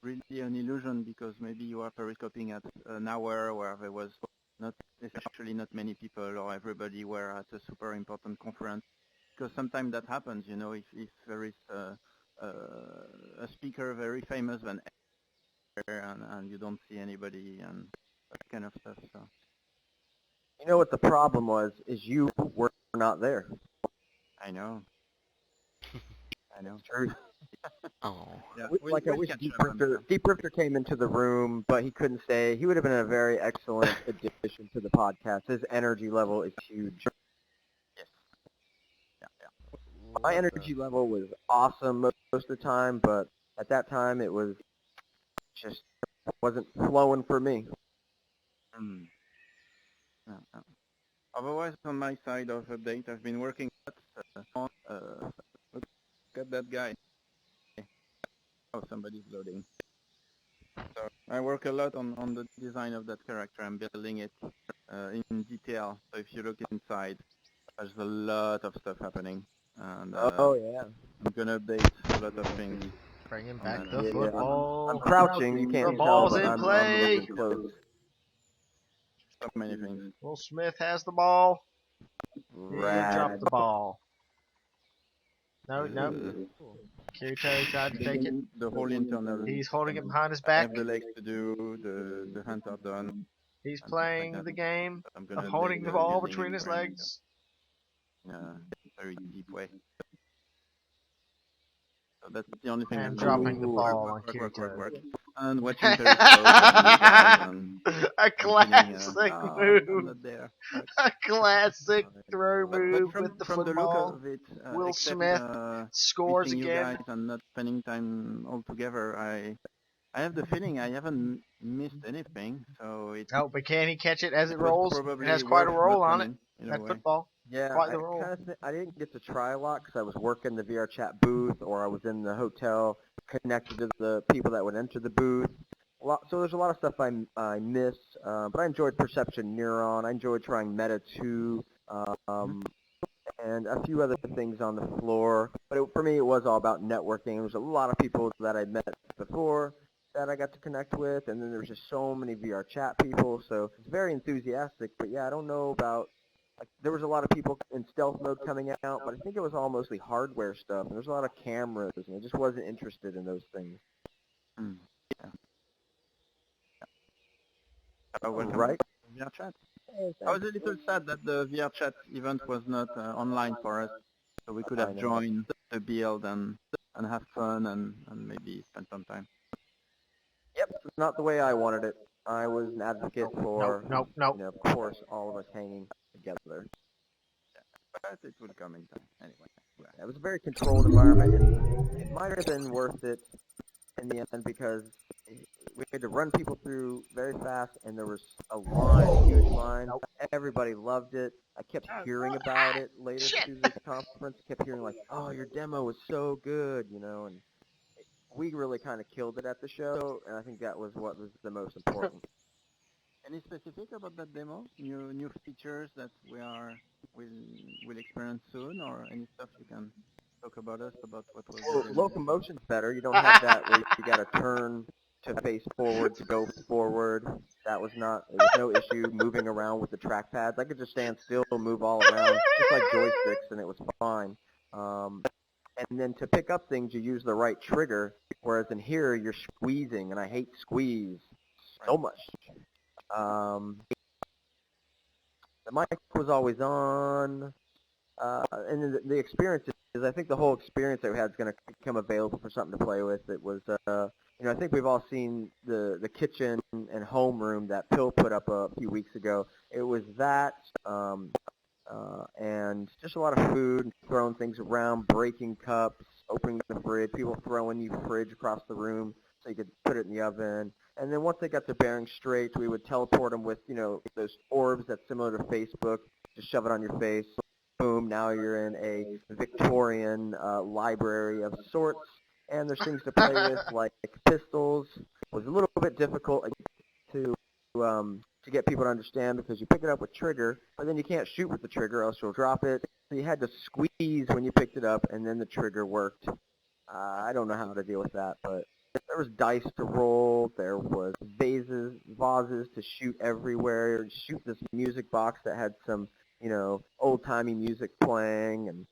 really an illusion because maybe you are periscoping at an hour where there was not especially not many people or everybody were at a super important conference. Because sometimes that happens, you know, if there is a speaker very famous than and you don't see anybody and that kind of stuff. So. You know what the problem was, is you were not there. I know. I know. True. Oh. Yeah, Like I wish Deep Rifter came into the room, but he couldn't stay. He would have been a very excellent addition to the podcast. His energy level is huge. Yes. Yeah. My energy level was awesome most of the time, but at that time it was just wasn't flowing for me. Yeah. Otherwise, on my side of update, I've been working on look at that guy. Oh, somebody's loading. So I work a lot on the design of that character. I'm building it in detail. So if you look inside, there's a lot of stuff happening. And Oh yeah. I'm gonna update a lot of things. Bringing back that. the football. I'm crouching. You can't The tell, ball's but in I'm play. moving close. So many things. Will Smith has the ball. He Rad. dropped the ball. No. Kirito tried to take it. The whole internal. He's holding it behind his I back. have the legs to do, the hands are done. He's playing the game I'm of holding the ball between his legs. In a very deep way. So that's the only thing And I'm dropping doing. the ball on Work. Kirito. and watching Periscope and you guys and A feeling, classic I'm move. not there. But, A classic throw move from with the from the look football. of it, Will except Smith scores missing you again. guys and not spending time all together, I have the feeling I haven't missed anything. So it Oh, but can he catch it as it was rolls? It probably has quite a worth not roll on it. coming in a That way. football. Yeah, Quite the roll. I didn't get to try a lot because I was working the VRchat booth or I was in the hotel connected to the people that would enter the booth. So there's a lot of stuff I miss, but I enjoyed Perception Neuron. I enjoyed trying Meta 2, and a few other things on the floor. But for me, it was all about networking. There was a lot of people that I'd met before that I got to connect with, and then there was just so many VRchat people. So it's very enthusiastic. But yeah, I don't know about. Like, there was a lot of people in stealth mode coming out, but I think it was all mostly hardware stuff. And there's a lot of cameras, and I just wasn't interested in those things. Yeah. Welcome Right. to VRchat. Hey, I was a little sad that the VRchat event was not online for us, so we could have joined the build and have fun and maybe spend some time. Yep, it's not the way I wanted it. I was an advocate for, nope. you know, of course, all of us hanging together. But it will come in time anyway. It was a very controlled environment, and it might have been worth it in the end because we had to run people through very fast, and there was a huge line. Everybody loved it. I kept hearing about it later through the conference. I kept hearing like, "Oh, your demo was so good," you know, and we really kind of killed it at the show, and I think that was what was the most important. Any specific about that demo? New features that will experience soon, or any stuff you can talk about about what was Well, the demo? locomotion's better. You don't have that where you got to turn to face forward to go forward. There was no issue moving around with the trackpads. I could just stand still, move all around, just like joysticks, and it was fine. And then to pick up things, you use the right trigger, whereas in here, you're squeezing, and I hate squeeze so much. The mic was always on, and the experience is, I think the whole experience that we had is going to become available for something to play with. It was, you know, I think we've all seen the kitchen and homeroom that Pill put up a few weeks ago. It was that, and just a lot of food, throwing things around, breaking cups, opening the fridge, people throwing you fridge across the room so you could put it in the oven. And then once they got their bearings straight, we would teleport them with, you know, those orbs that's similar to Facebook. Just shove it on your face. Boom, now you're in a Victorian library of sorts. And there's things to play with, like pistols. It was a little bit difficult to get people to understand because you pick it up with trigger, but then you can't shoot with the trigger, else you'll drop it. So you had to squeeze when you picked it up, and then the trigger worked. I don't know how to deal with that, but there was dice to roll. There was vases to shoot everywhere. Shoot this music box that had some, you know, old-timey music playing,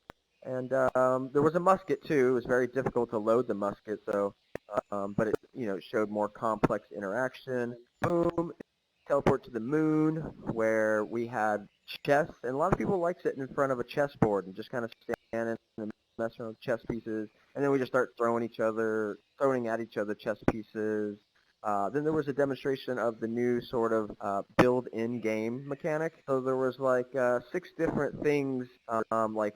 and there was a musket too. It was very difficult to load the musket, so but it, you know, showed more complex interaction. Boom. Teleport to the moon, where we had chess, and a lot of people like sitting in front of a chessboard and just kind of standing and messing around with chess pieces, and then we just start throwing at each other chess pieces. Then there was a demonstration of the new sort of build in-game mechanic. So there was like 6 different things, like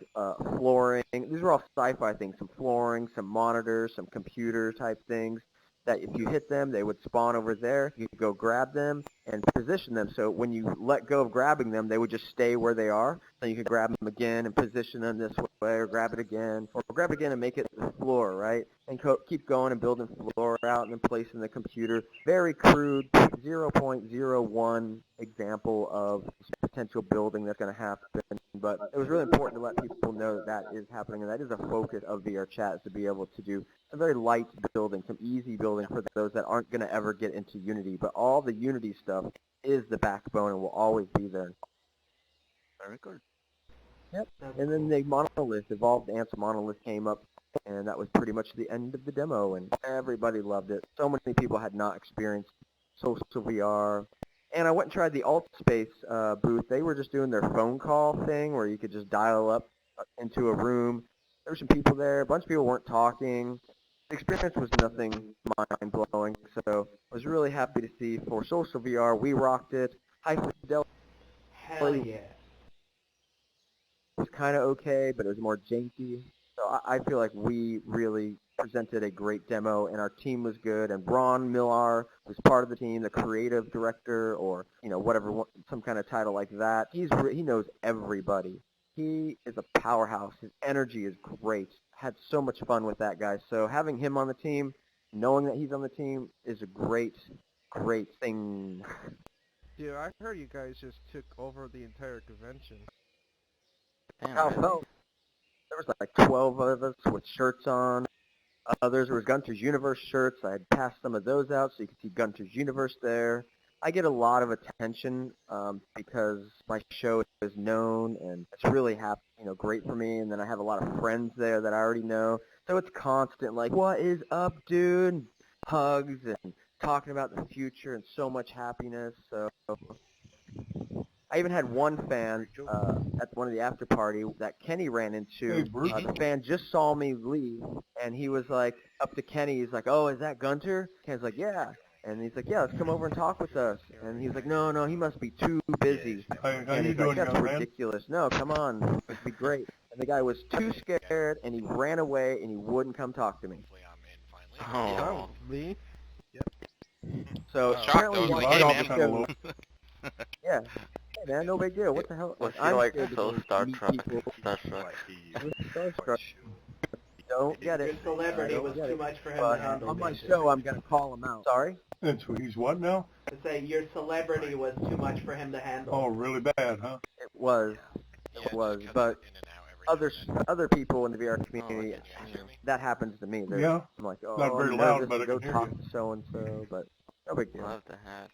flooring. These were all sci-fi things, some flooring, some monitors, some computer type things, that if you hit them, they would spawn over there. You could go grab them and position them. So when you let go of grabbing them, they would just stay where they are. So you could grab them again and position them this way, or grab it again, and make it the floor, right? And keep going and building floor out and then placing the computer. Very crude, 0.01 example of potential building that's going to happen. But it was really important to let people know that that is happening, and that is a focus of VRchat, is to be able to do some very light building, some easy building for those that aren't going to ever get into Unity. But all the Unity stuff is the backbone and will always be there. Very cool. Yep. And then the monolith, Evolved Ants monolith came up, and that was pretty much the end of the demo, and everybody loved it. So many people had not experienced social VR. And I went and tried the AltSpace booth. They were just doing their phone call thing where you could just dial up into a room. There were some people there. A bunch of people weren't talking. the experience was nothing mind-blowing, so I was really happy to see for social VR, we rocked it. High Fidelity Hell yeah. was kind of okay, but it was more janky. So I feel like we really presented a great demo, and our team was good. And Ron Millar was part of the team, the creative director, or whatever, some kind of title like that. He knows everybody. He is a powerhouse. His energy is great. Had so much fun with that guy. So having him on the team, knowing that he's on the team, is a great thing. Dude, I heard you guys just took over the entire convention. There was like 12 of us with shirts on. There was Gunter's Universe shirts. I had passed some of those out so you could see Gunter's Universe there. I get a lot of attention because my show is known, and it's really great for me. And then I have a lot of friends there that I already know. So it's constant, like, what is up, dude? Hugs and talking about the future and so much happiness. So I even had one fan at one of the after party that Kenny ran into. The fan just saw me leave, and he was like, up to Kenny, he's like, oh, is that Gunter? Kenny's like, yeah. And he's like, yeah, let's come over and talk with us. And he's like, no, he must be too busy. And he's like, that's ridiculous. No, come on, it'd be great. And the guy was too scared, and he ran away, and he wouldn't come talk to me. Oh. Me? So shocked. I was like, hey, man. Yeah. Hey, man, no big deal. What the hell? Was he like so starstruck? Don't get it. Your celebrity was too much for him But to handle. on my show, I'm going to call him out. Sorry? He's what now? To say your celebrity was too much for him to handle. Oh, really bad, huh? It was. But other people in the VR community, that happens to me. Yeah. I'm like, oh, Not very I'm loud, nervous but to I go can hear talk you. to so-and-so, but no big deal. Love the hat.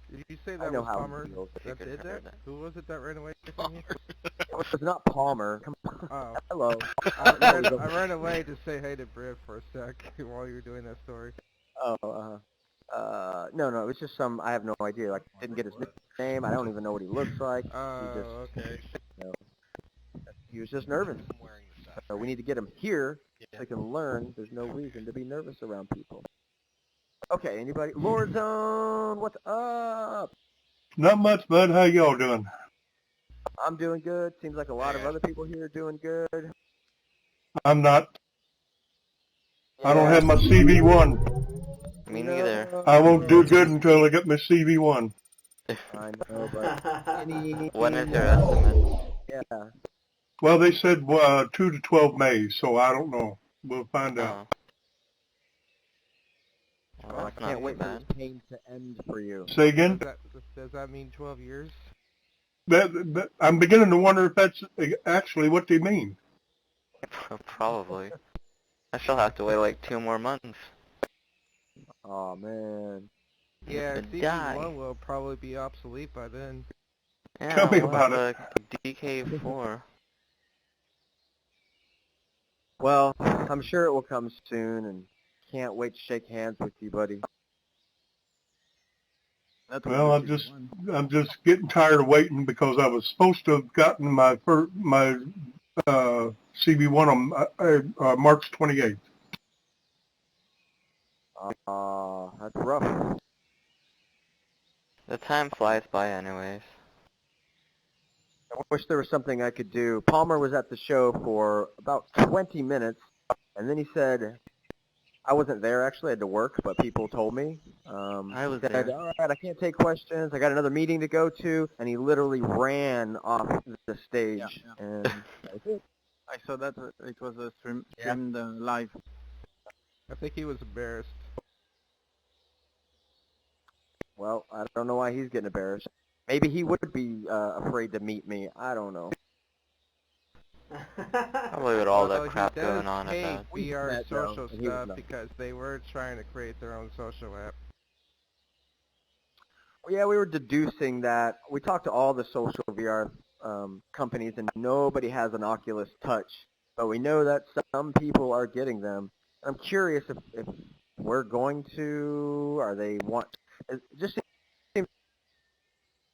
Did you say I that know was how it Palmer feels. that did that? Who was it that ran away from you? It was not Palmer. Come on. Oh. Hello. I ran away to say hey to Briv for a sec while you were doing that story. Oh, no, it was just I have no idea. Like, didn't get his name. I don't even know what he looks like. Oh, okay. He was just nervous. So we need to get him here so he can learn there's no reason to be nervous around people. Okay, anybody? Lord Zone, what's up? Not much, bud. How y'all doing? I'm doing good. Seems like a lot of other people here are doing good. I'm not. I don't have my CV1. Me neither. I won't do good until I get my CV1. I know, but When is your estimate? Yeah. Well, they said 2 to 12 May, so I don't know. We'll find out. Well, I can't wait for this pain to end for you. Say again? Does that mean 12 years? That, I'm beginning to wonder if that's actually what they mean. Probably. I shall have to wait like 2 more months. Oh, man. Yeah, To die. CV1 will probably be obsolete by then. Yeah, Tell me we'll about have a DK4. Well, I'm sure it will come soon, and can't wait to shake hands with you, buddy. Well, I'm just getting tired of waiting because I was supposed to have gotten my CV1 on March 28th. That's rough. The time flies by anyways. I wish there was something I could do. Palmer was at the show for about 20 minutes, and then he said, I wasn't there actually, I had to work, but people told me. I was said, there. all right, I can't take questions, I got another meeting to go to, and he literally ran off the stage, and that's it. I saw that it was streamed live. I think he was embarrassed. Well, I don't know why he's getting embarrassed. Maybe he would be afraid to meet me. I don't know. Probably with all that Although crap he does going on hate about. VR social and he was stuff not. because they were trying to create their own social app. Well, yeah, we were deducing that. We talked to all the social VR companies, and nobody has an Oculus Touch. But we know that some people are getting them. I'm curious if we're going to, or they want. It just seems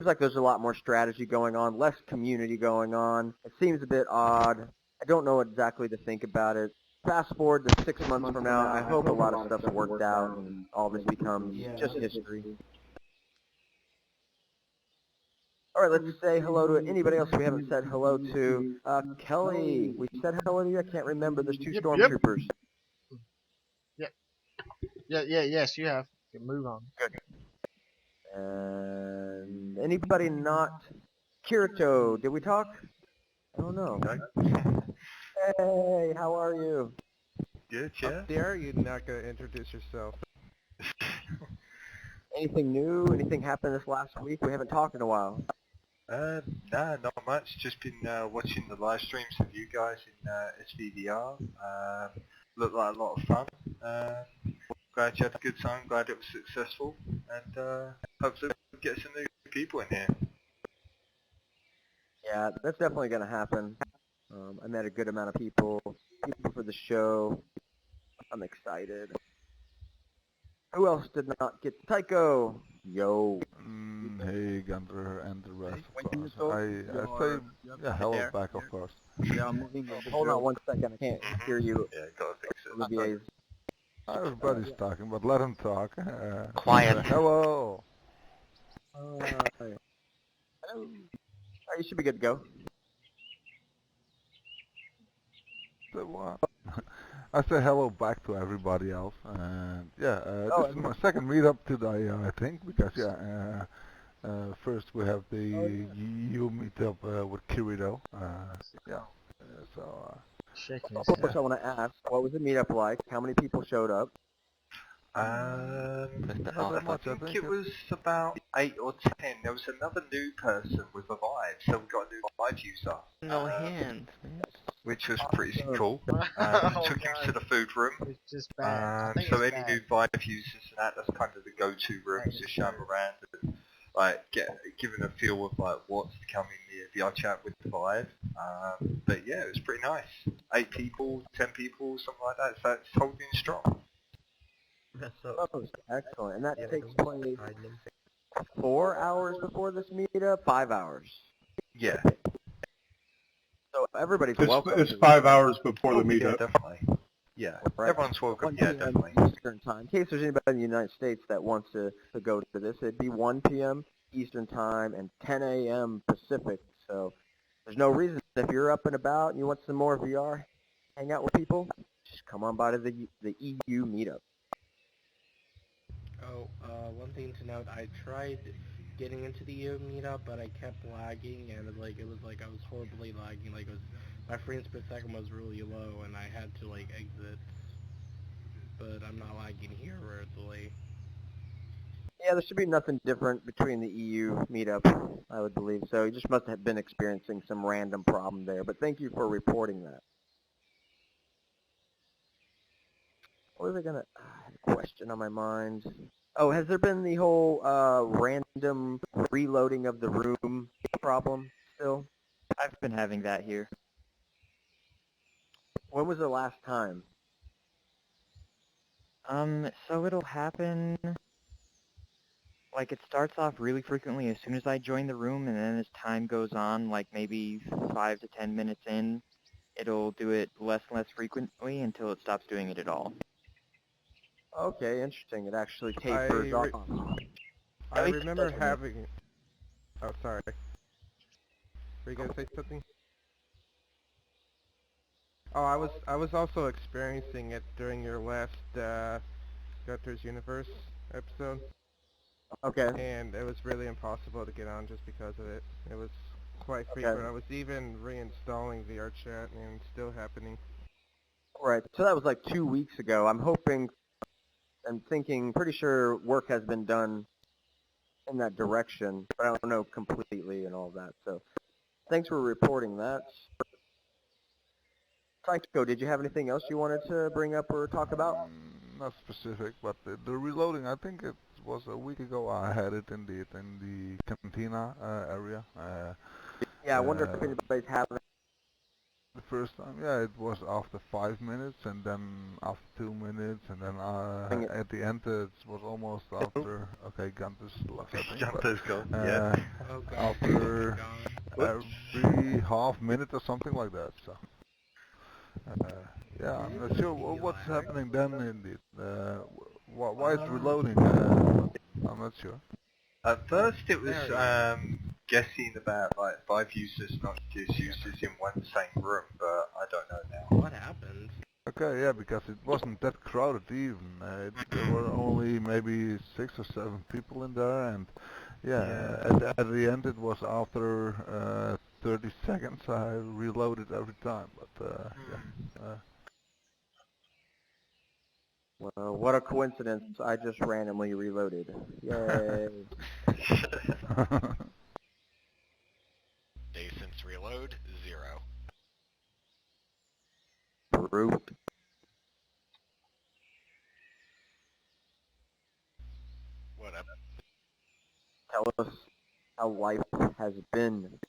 like there's a lot more strategy going on, less community going on. It seems a bit odd. I don't know exactly to think about it. fast forward to 6 months from now, I hope a lot of stuff's worked out and all this becomes just history. All right, let's say hello to anybody else we haven't said hello to. Kelly, we said hello to you. I can't remember. There's two stormtroopers. Yes, you have. You can move on. Good. And anybody not Kirito? Did we talk? I don't know. Hey, how are you? Good, yeah. Up there, you're not going to introduce yourself. Anything new? Anything happened this last week? We haven't talked in a while. Nah, not much. Just been watching the live streams of you guys in SVVR. Looked like a lot of fun. Glad you had a good time. Glad it was successful. And hopefully we'll get some new people in here. Yeah, that's definitely going to happen. I met a good amount of people for the show. I'm excited. Who else did not get Tycho? Yo. Hey, Gunter and the rest of us. I say hello back, of course. Yeah, hold on one second. I can't hear you. Yeah, gotta fix it. Olivier's. Everybody's talking, but let them talk. Quiet. Hello. Hello. You should be good to go. So what? I say hello back to everybody else, and this is my second meetup today, I think, because first we have the EU meetup with Kirito, Of course, I want to ask, what was the meetup like? How many people showed up? I think it was about 8 or 10. There was another new person with a Vive, so we got a new Vive user. No hands, man. Which was pretty cool. Took him to the food room. So any new Vive users and that's kind of the go-to rooms to show them around and like give them a feel of like what's coming the VRchat with the Vive. But yeah, it was pretty nice. 8 people, 10 people, something like that. So it's holding strong. Oh, excellent. And that takes place 4 hours before this meetup? 5 hours? Yeah. So everybody's welcome. It's 5 hours before the meetup. Yeah, definitely. Yeah, right. Everyone's welcome. Yeah, definitely. Eastern time. In case there's anybody in the United States that wants to go to this, it'd be 1 p.m. Eastern time and 10 a.m. Pacific. So there's no reason. If you're up and about and you want some more VR, hang out with people, just come on by to the EU meetup. Oh, one thing to note, I tried getting into the meetup, but I kept lagging, and it was like I was horribly lagging. Like my frames per second was really low, and I had to like exit. But I'm not lagging here really. Yeah, there should be nothing different between the EU meetup, I would believe. So you just must have been experiencing some random problem there. But thank you for reporting that. What was I gonna? I had a question on my mind. Oh, has there been the whole random reloading of the room problem still? I've been having that here. When was the last time? So it'll happen, like it starts off really frequently as soon as I join the room, and then as time goes on, like maybe 5 to 10 minutes in, it'll do it less and less frequently until it stops doing it at all. Okay, interesting. It actually tapers off. I remember having... Oh, sorry. Were you going to say something? Oh, I was also experiencing it during your last Gunter's Universe episode. Okay. And it was really impossible to get on just because of it. It was quite frequent. Okay. I was even reinstalling VRchat and it's still happening. Right. So that was like 2 weeks ago. I'm thinking, pretty sure work has been done in that direction, but I don't know completely and all that. So thanks for reporting that. Psycho, did you have anything else you wanted to bring up or talk about? Not specific, but the reloading, I think it was a week ago. I had it in the cantina area. Yeah, I wonder if anybody's having it. The first time, yeah, it was after 5 minutes, and then after 2 minutes, and then at the end it was almost after. Okay, Gunter's left. Gunter's gone. Yeah. After every half minute or something like that. So. Yeah, I'm not sure what's happening then indeed. Why it's reloading? I'm not sure. At first it was guessing about like 5 users, not just users in one same room, but I don't know now. What happened? Okay, yeah, because it wasn't that crowded even. There were only maybe 6 or 7 people in there, and yeah, at the end it was after 30 seconds I reloaded every time. But yeah. Well, what a coincidence. I just randomly reloaded. Yay. Day since reload, 0. Brute. What up? Tell us how life has been.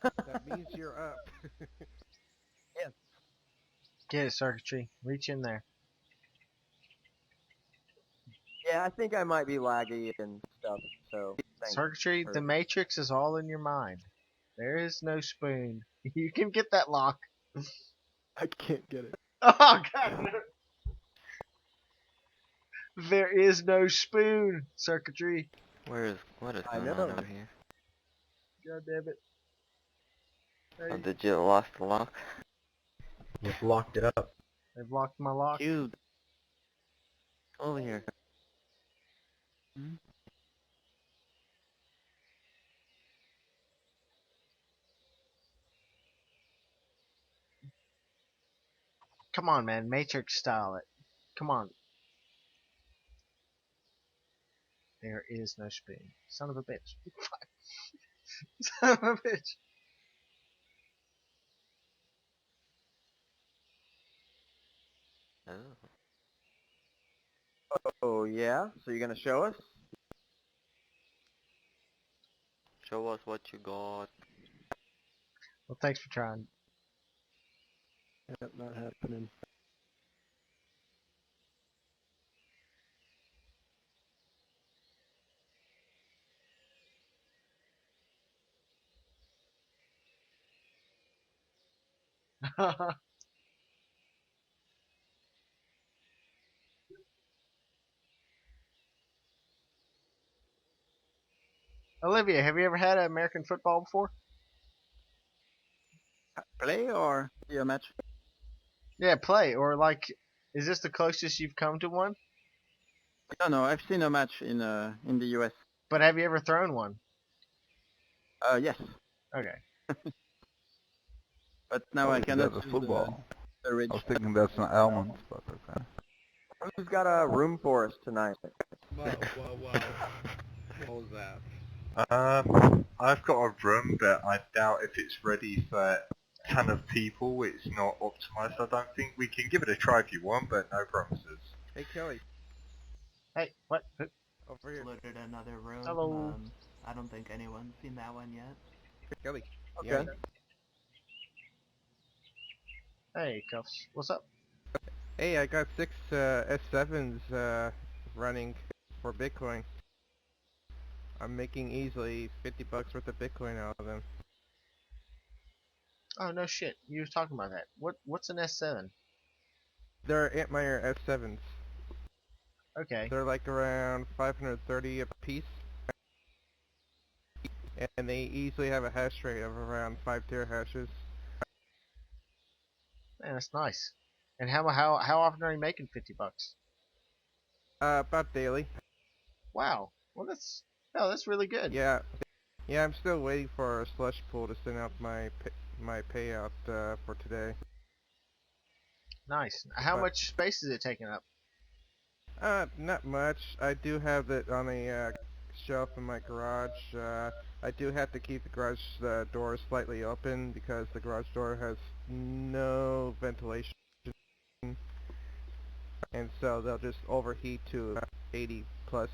That means you're up. Yes. Get it, circuitry. Reach in there. Yeah, I think I might be laggy and stuff, so thanks. Circuitry, the matrix is all in your mind. There is no spoon. You can get that lock. I can't get it. Oh, God. No. There is no spoon, circuitry. What is going on over here? God damn it. Hey. Oh, did you lost the lock? Just locked it up. They've locked my lock. Dude. Over here. Come on, man. Matrix style it. Come on. There is no spoon. Son of a bitch. Son of a bitch. Oh, yeah? So you're gonna show us? Show us what you got. Well, thanks for trying. Yep, not happening. Olivia, have you ever had American football before? Play or see a match? Yeah, play. Or, like, is this the closest you've come to one? No, I've seen a match in the US. But have you ever thrown one? Yes. Okay. But now I cannot That's see football. the ridge. I was thinking that's an almond, but okay. Who's got a room for us tonight? Whoa. What was that? I've got a room, but I doubt if it's ready for a ton of people. It's not optimized, I don't think. We can give it a try if you want, but no promises. Hey, Kelly. Hey, what? Over here. Loaded another room. Hello. I don't think anyone's seen that one yet. Kelly. Okay. Hey, Cuffs. What's up? Hey, I got 6 S7s running for Bitcoin. I'm making easily $50 worth of Bitcoin out of them. Oh, no shit. You were talking about that. What's an S7? They're Antmeyer S7s. Okay. They're like around 530 a piece. And they easily have a hash rate of around 5 terahashes. Man, that's nice. And how often are you making $50? About daily. Wow. Well, that's really good. Yeah, I'm still waiting for a slush pool to send out my payout for today. Nice. How much space is it taking up? Not much. I do have it on a shelf in my garage. I do have to keep the garage door slightly open because the garage door has no ventilation, and so they'll just overheat to 80 plus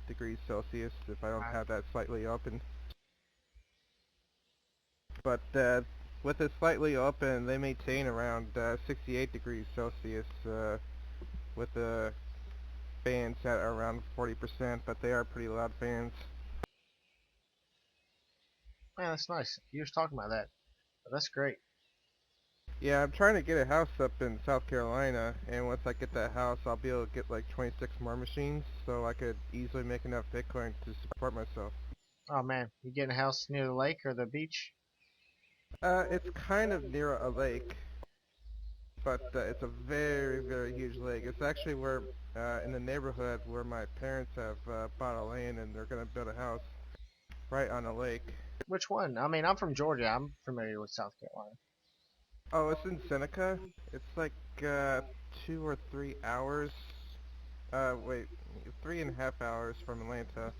degrees Celsius if I don't have that slightly open. But with it slightly open, they maintain around 68 degrees Celsius with the fans at around 40%, but they are pretty loud fans. Man, that's nice. You was talking about that. That's great. Yeah, I'm trying to get a house up in South Carolina, and once I get that house, I'll be able to get like 26 more machines, so I could easily make enough Bitcoin to support myself. Oh man, you getting a house near the lake or the beach? It's kind of near a lake, but it's a very, very huge lake. It's actually where, in the neighborhood where my parents have bought a land, and they're gonna build a house right on a lake. Which one? I mean, I'm from Georgia. I'm familiar with South Carolina. Oh, it's in Seneca. It's like 2 or 3 hours. Wait, 3.5 hours from Atlanta.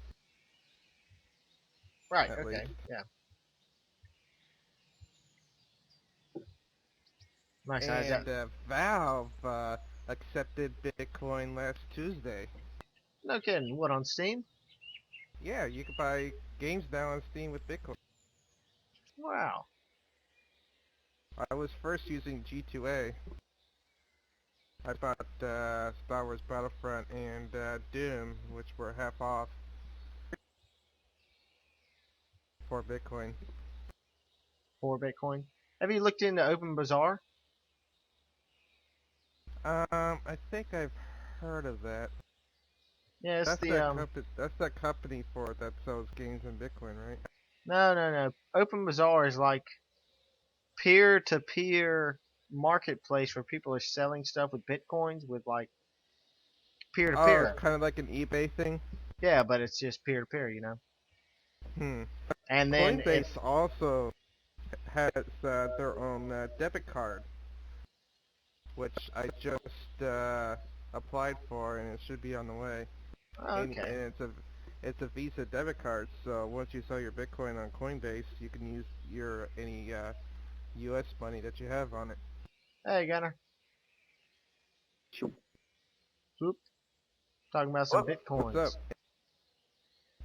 Right. At Okay. least. Yeah. Nice. And Valve accepted Bitcoin last Tuesday. No kidding. What, on Steam? Yeah, you can buy games now on Steam with Bitcoin. Wow. I was first using G2A. I bought Star Wars Battlefront and Doom, which were half off for Bitcoin. For Bitcoin. Have you looked into Open Bazaar? I think I've heard of that. Yeah, it's That's that company that sells games in Bitcoin, right? No. Open Bazaar is like peer-to-peer marketplace where people are selling stuff with Bitcoins with like Oh, peer-to-peer. it's kind of like an eBay thing? Yeah, but it's just peer-to-peer, you know? And then Coinbase also has their own debit card, which I just applied for, and it should be on the way. Oh, okay. And it's a Visa debit card, so once you sell your Bitcoin on Coinbase, you can use any U.S. money that you have on it. Hey, Gunner. Whoop. Talking about some Bitcoins. What's up?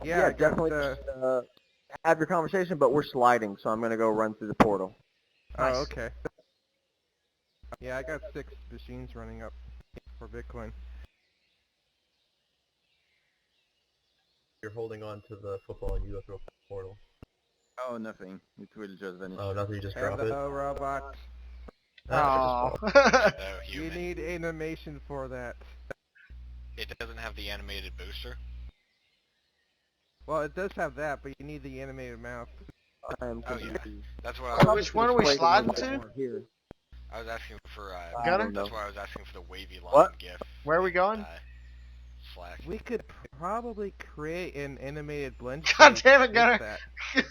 Yeah, definitely have your conversation, but we're sliding, so I'm going to go run through the portal. Oh, okay. Yeah, I got 6 machines running up for Bitcoin. You're holding on to the football and you go through a portal. Oh, nothing. It will just vanish. Oh, nothing, you just drop it? Hello, robot. Oh. You need animation for that. It doesn't have the animated booster. Well, it does have that, but you need the animated mouth. Oh yeah, that's what. Which one are we sliding to? Here. I was asking for. Gunner? That's why I was asking for the wavy line What? GIF. Where are we going? Slack. We could probably create an animated blend. God damn it, Gunner!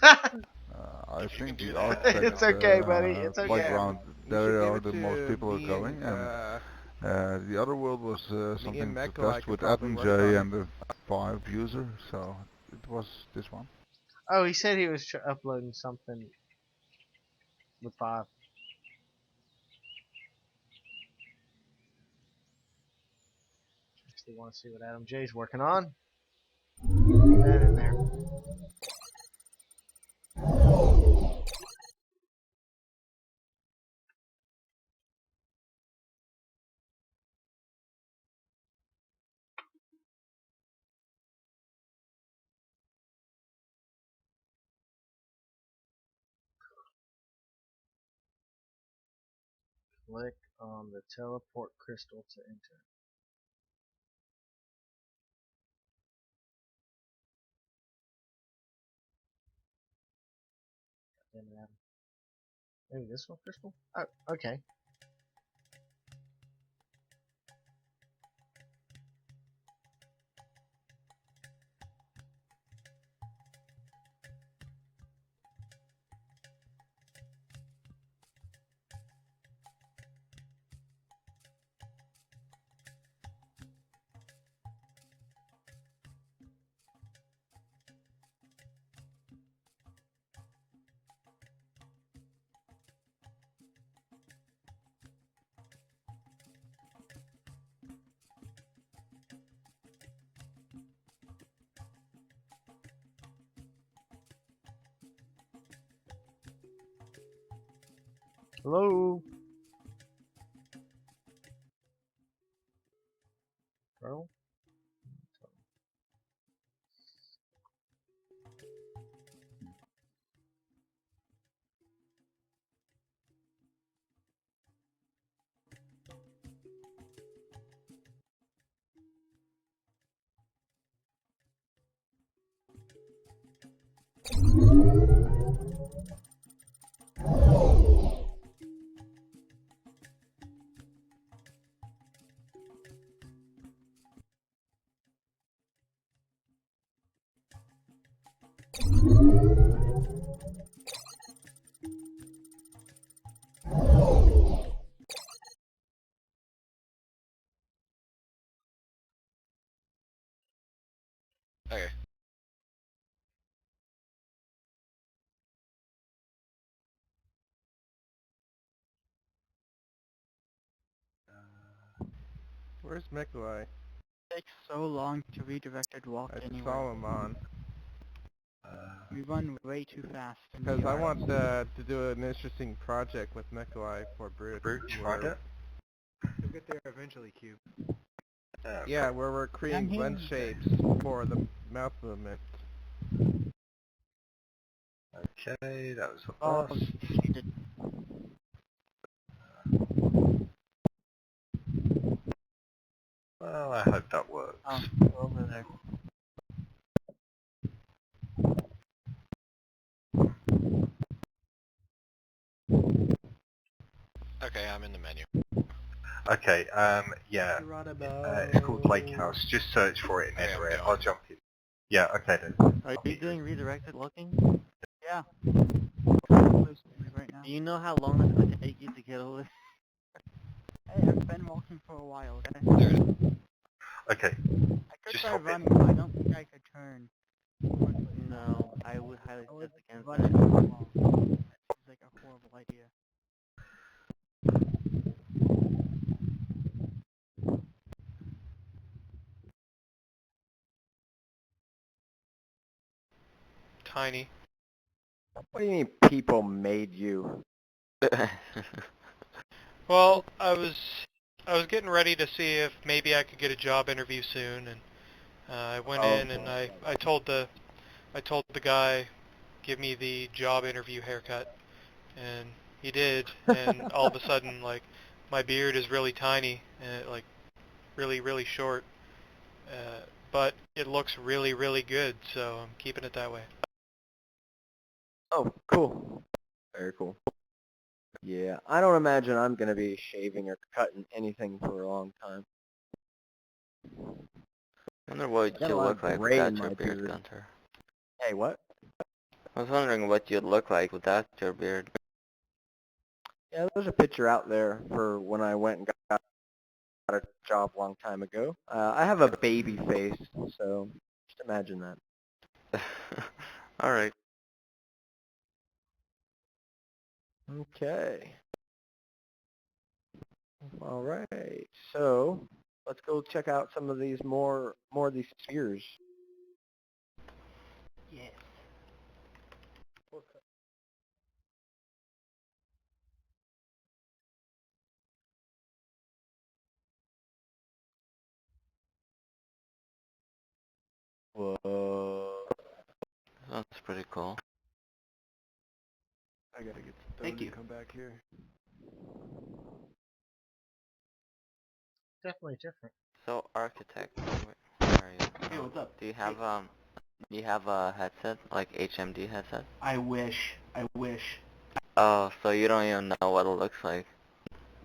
I think the architect It's okay, buddy. It's okay. playground, there are the most people are going, and the other world was something to test with Adam J and the Vive user, so it was this one. Oh, he said he was uploading something with Vive. Actually want to see what Adam J's working on. Put that in there. Click on the teleport crystal to enter. Damn it, Adam. Maybe this one crystal? Oh, okay. Hello? Bro? Okay. Where's Mikolai? Takes so long to redirect and walk I anywhere. saw him on. We run way too fast. in Because I VR. want to do an interesting project with Mikolai for Brute. Project? You'll get there eventually, Cube. Yeah, where we're creating I'm blend here. shapes for the mouth movement. Okay, that was the Oh, bus. Well, I hope that works. Oh, over there. Okay, I'm in the menu. Okay, yeah, it's called Lake House. Just search for it in Okay, Netherite. I'm I'll going. jump in. Yeah, okay then. Are you doing redirected walking? Yeah. Right now. Do you know how long that's going to take you to get over? Hey, I've been walking for a while, okay? Okay, I could just try hop in. running, but I don't think I could turn. No, I would highly I would suggest against run it that. for a while. That seems like a horrible idea. Tiny. What do you mean people made you? Well, I was getting ready to see if maybe I could get a job interview soon, and I went in and I told the guy, give me the job interview haircut, and he did, and all of a sudden, like, my beard is really tiny and like really short, but it looks really good, so I'm keeping it that way. Oh, cool. Very cool. Yeah, I don't imagine I'm going to be shaving or cutting anything for a long time. I wonder what Got a you lot look of like gray in without my your beard, beard. Gunter. Hey, what? I was wondering what you'd look like without your beard. Yeah, there's a picture out there for when I went and got a job a long time ago. I have a baby face, so just imagine that. Alright. Okay. All right. So let's go check out some of these more of these spheres. Yes. Whoa. That's pretty cool. I gotta get Thank stoned you. and come back here. Definitely different. So, Architect, where are you? Hey, what's up? Do you have a headset, like HMD headset? I wish. I wish. Oh, so you don't even know what it looks like.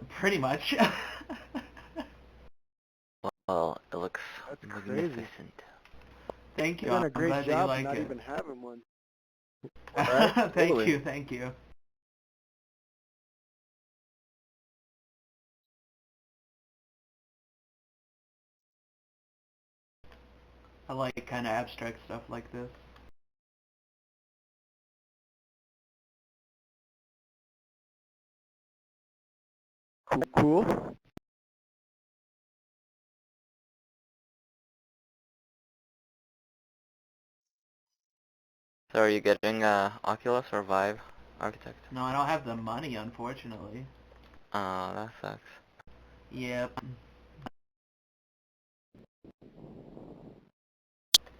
Pretty much. Well, it looks That's crazy. magnificent. Thank you. You've done a I'm great glad that you job like not it. even having one. Right? Thank Totally. you. Thank you. I like kind of abstract stuff like this. Cool. So are you getting Oculus or Vive, Architect? No, I don't have the money, unfortunately. Oh, that sucks. Yep.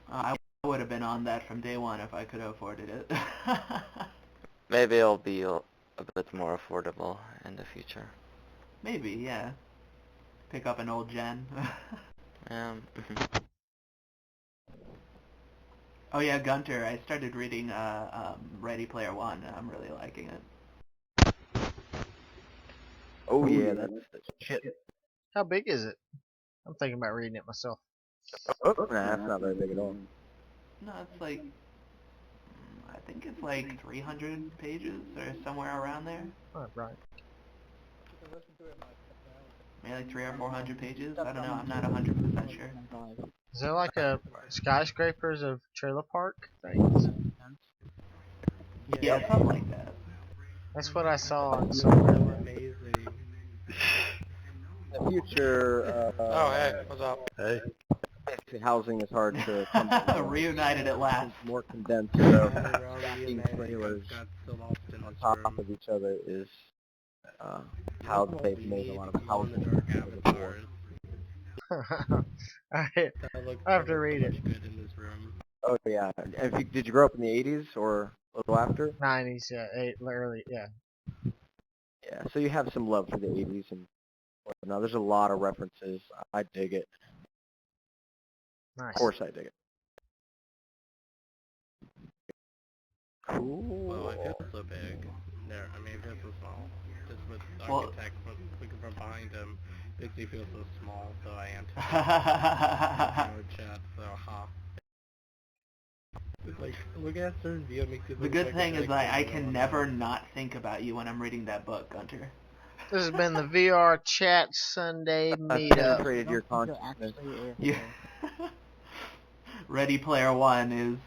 I would have been on that from day one if I could have afforded it. Maybe it'll be a bit more affordable in the future. Maybe, yeah. Pick up an old gen. Um, Oh yeah, Gunter. I started reading Ready Player One, and I'm really liking it. Oh yeah, that's shit. How big is it? I'm thinking about reading it myself. Oh, nah, that's not very big at all. No, it's like I think it's like 300 pages or somewhere around there. Oh, right. Maybe like 300 or 400 pages. I don't know. I'm not 100% sure. Is there like a skyscrapers of trailer park things? Yeah, something like that. That's what I saw on somewhere. Amazing. The future. Oh, hey, what's up? Hey. Basic housing is hard to come to. Reunited at last. More condensed, so stacking trailers on top of each other is how they've made a lot of housing before. I have to read it. Oh yeah. Did you grow up in the 80s or a little after? 90s, yeah, early, yeah. Yeah, so you have some love for the 80s and whatnot. There's a lot of references. I dig it. Nice. Of course I dig it. Cool. Well, it feels so big. There, I mean, it feels so small. Just with the Well, architect looking from behind him, makes me feel so small. So I am. VRchat, so like, look at certain video makes it The look good like thing it's is like I can never not think about you when I'm reading that book, Gunter. This has been the VRchat Sunday meetup. Penetrated your consciousness. Yeah. Ready Player One is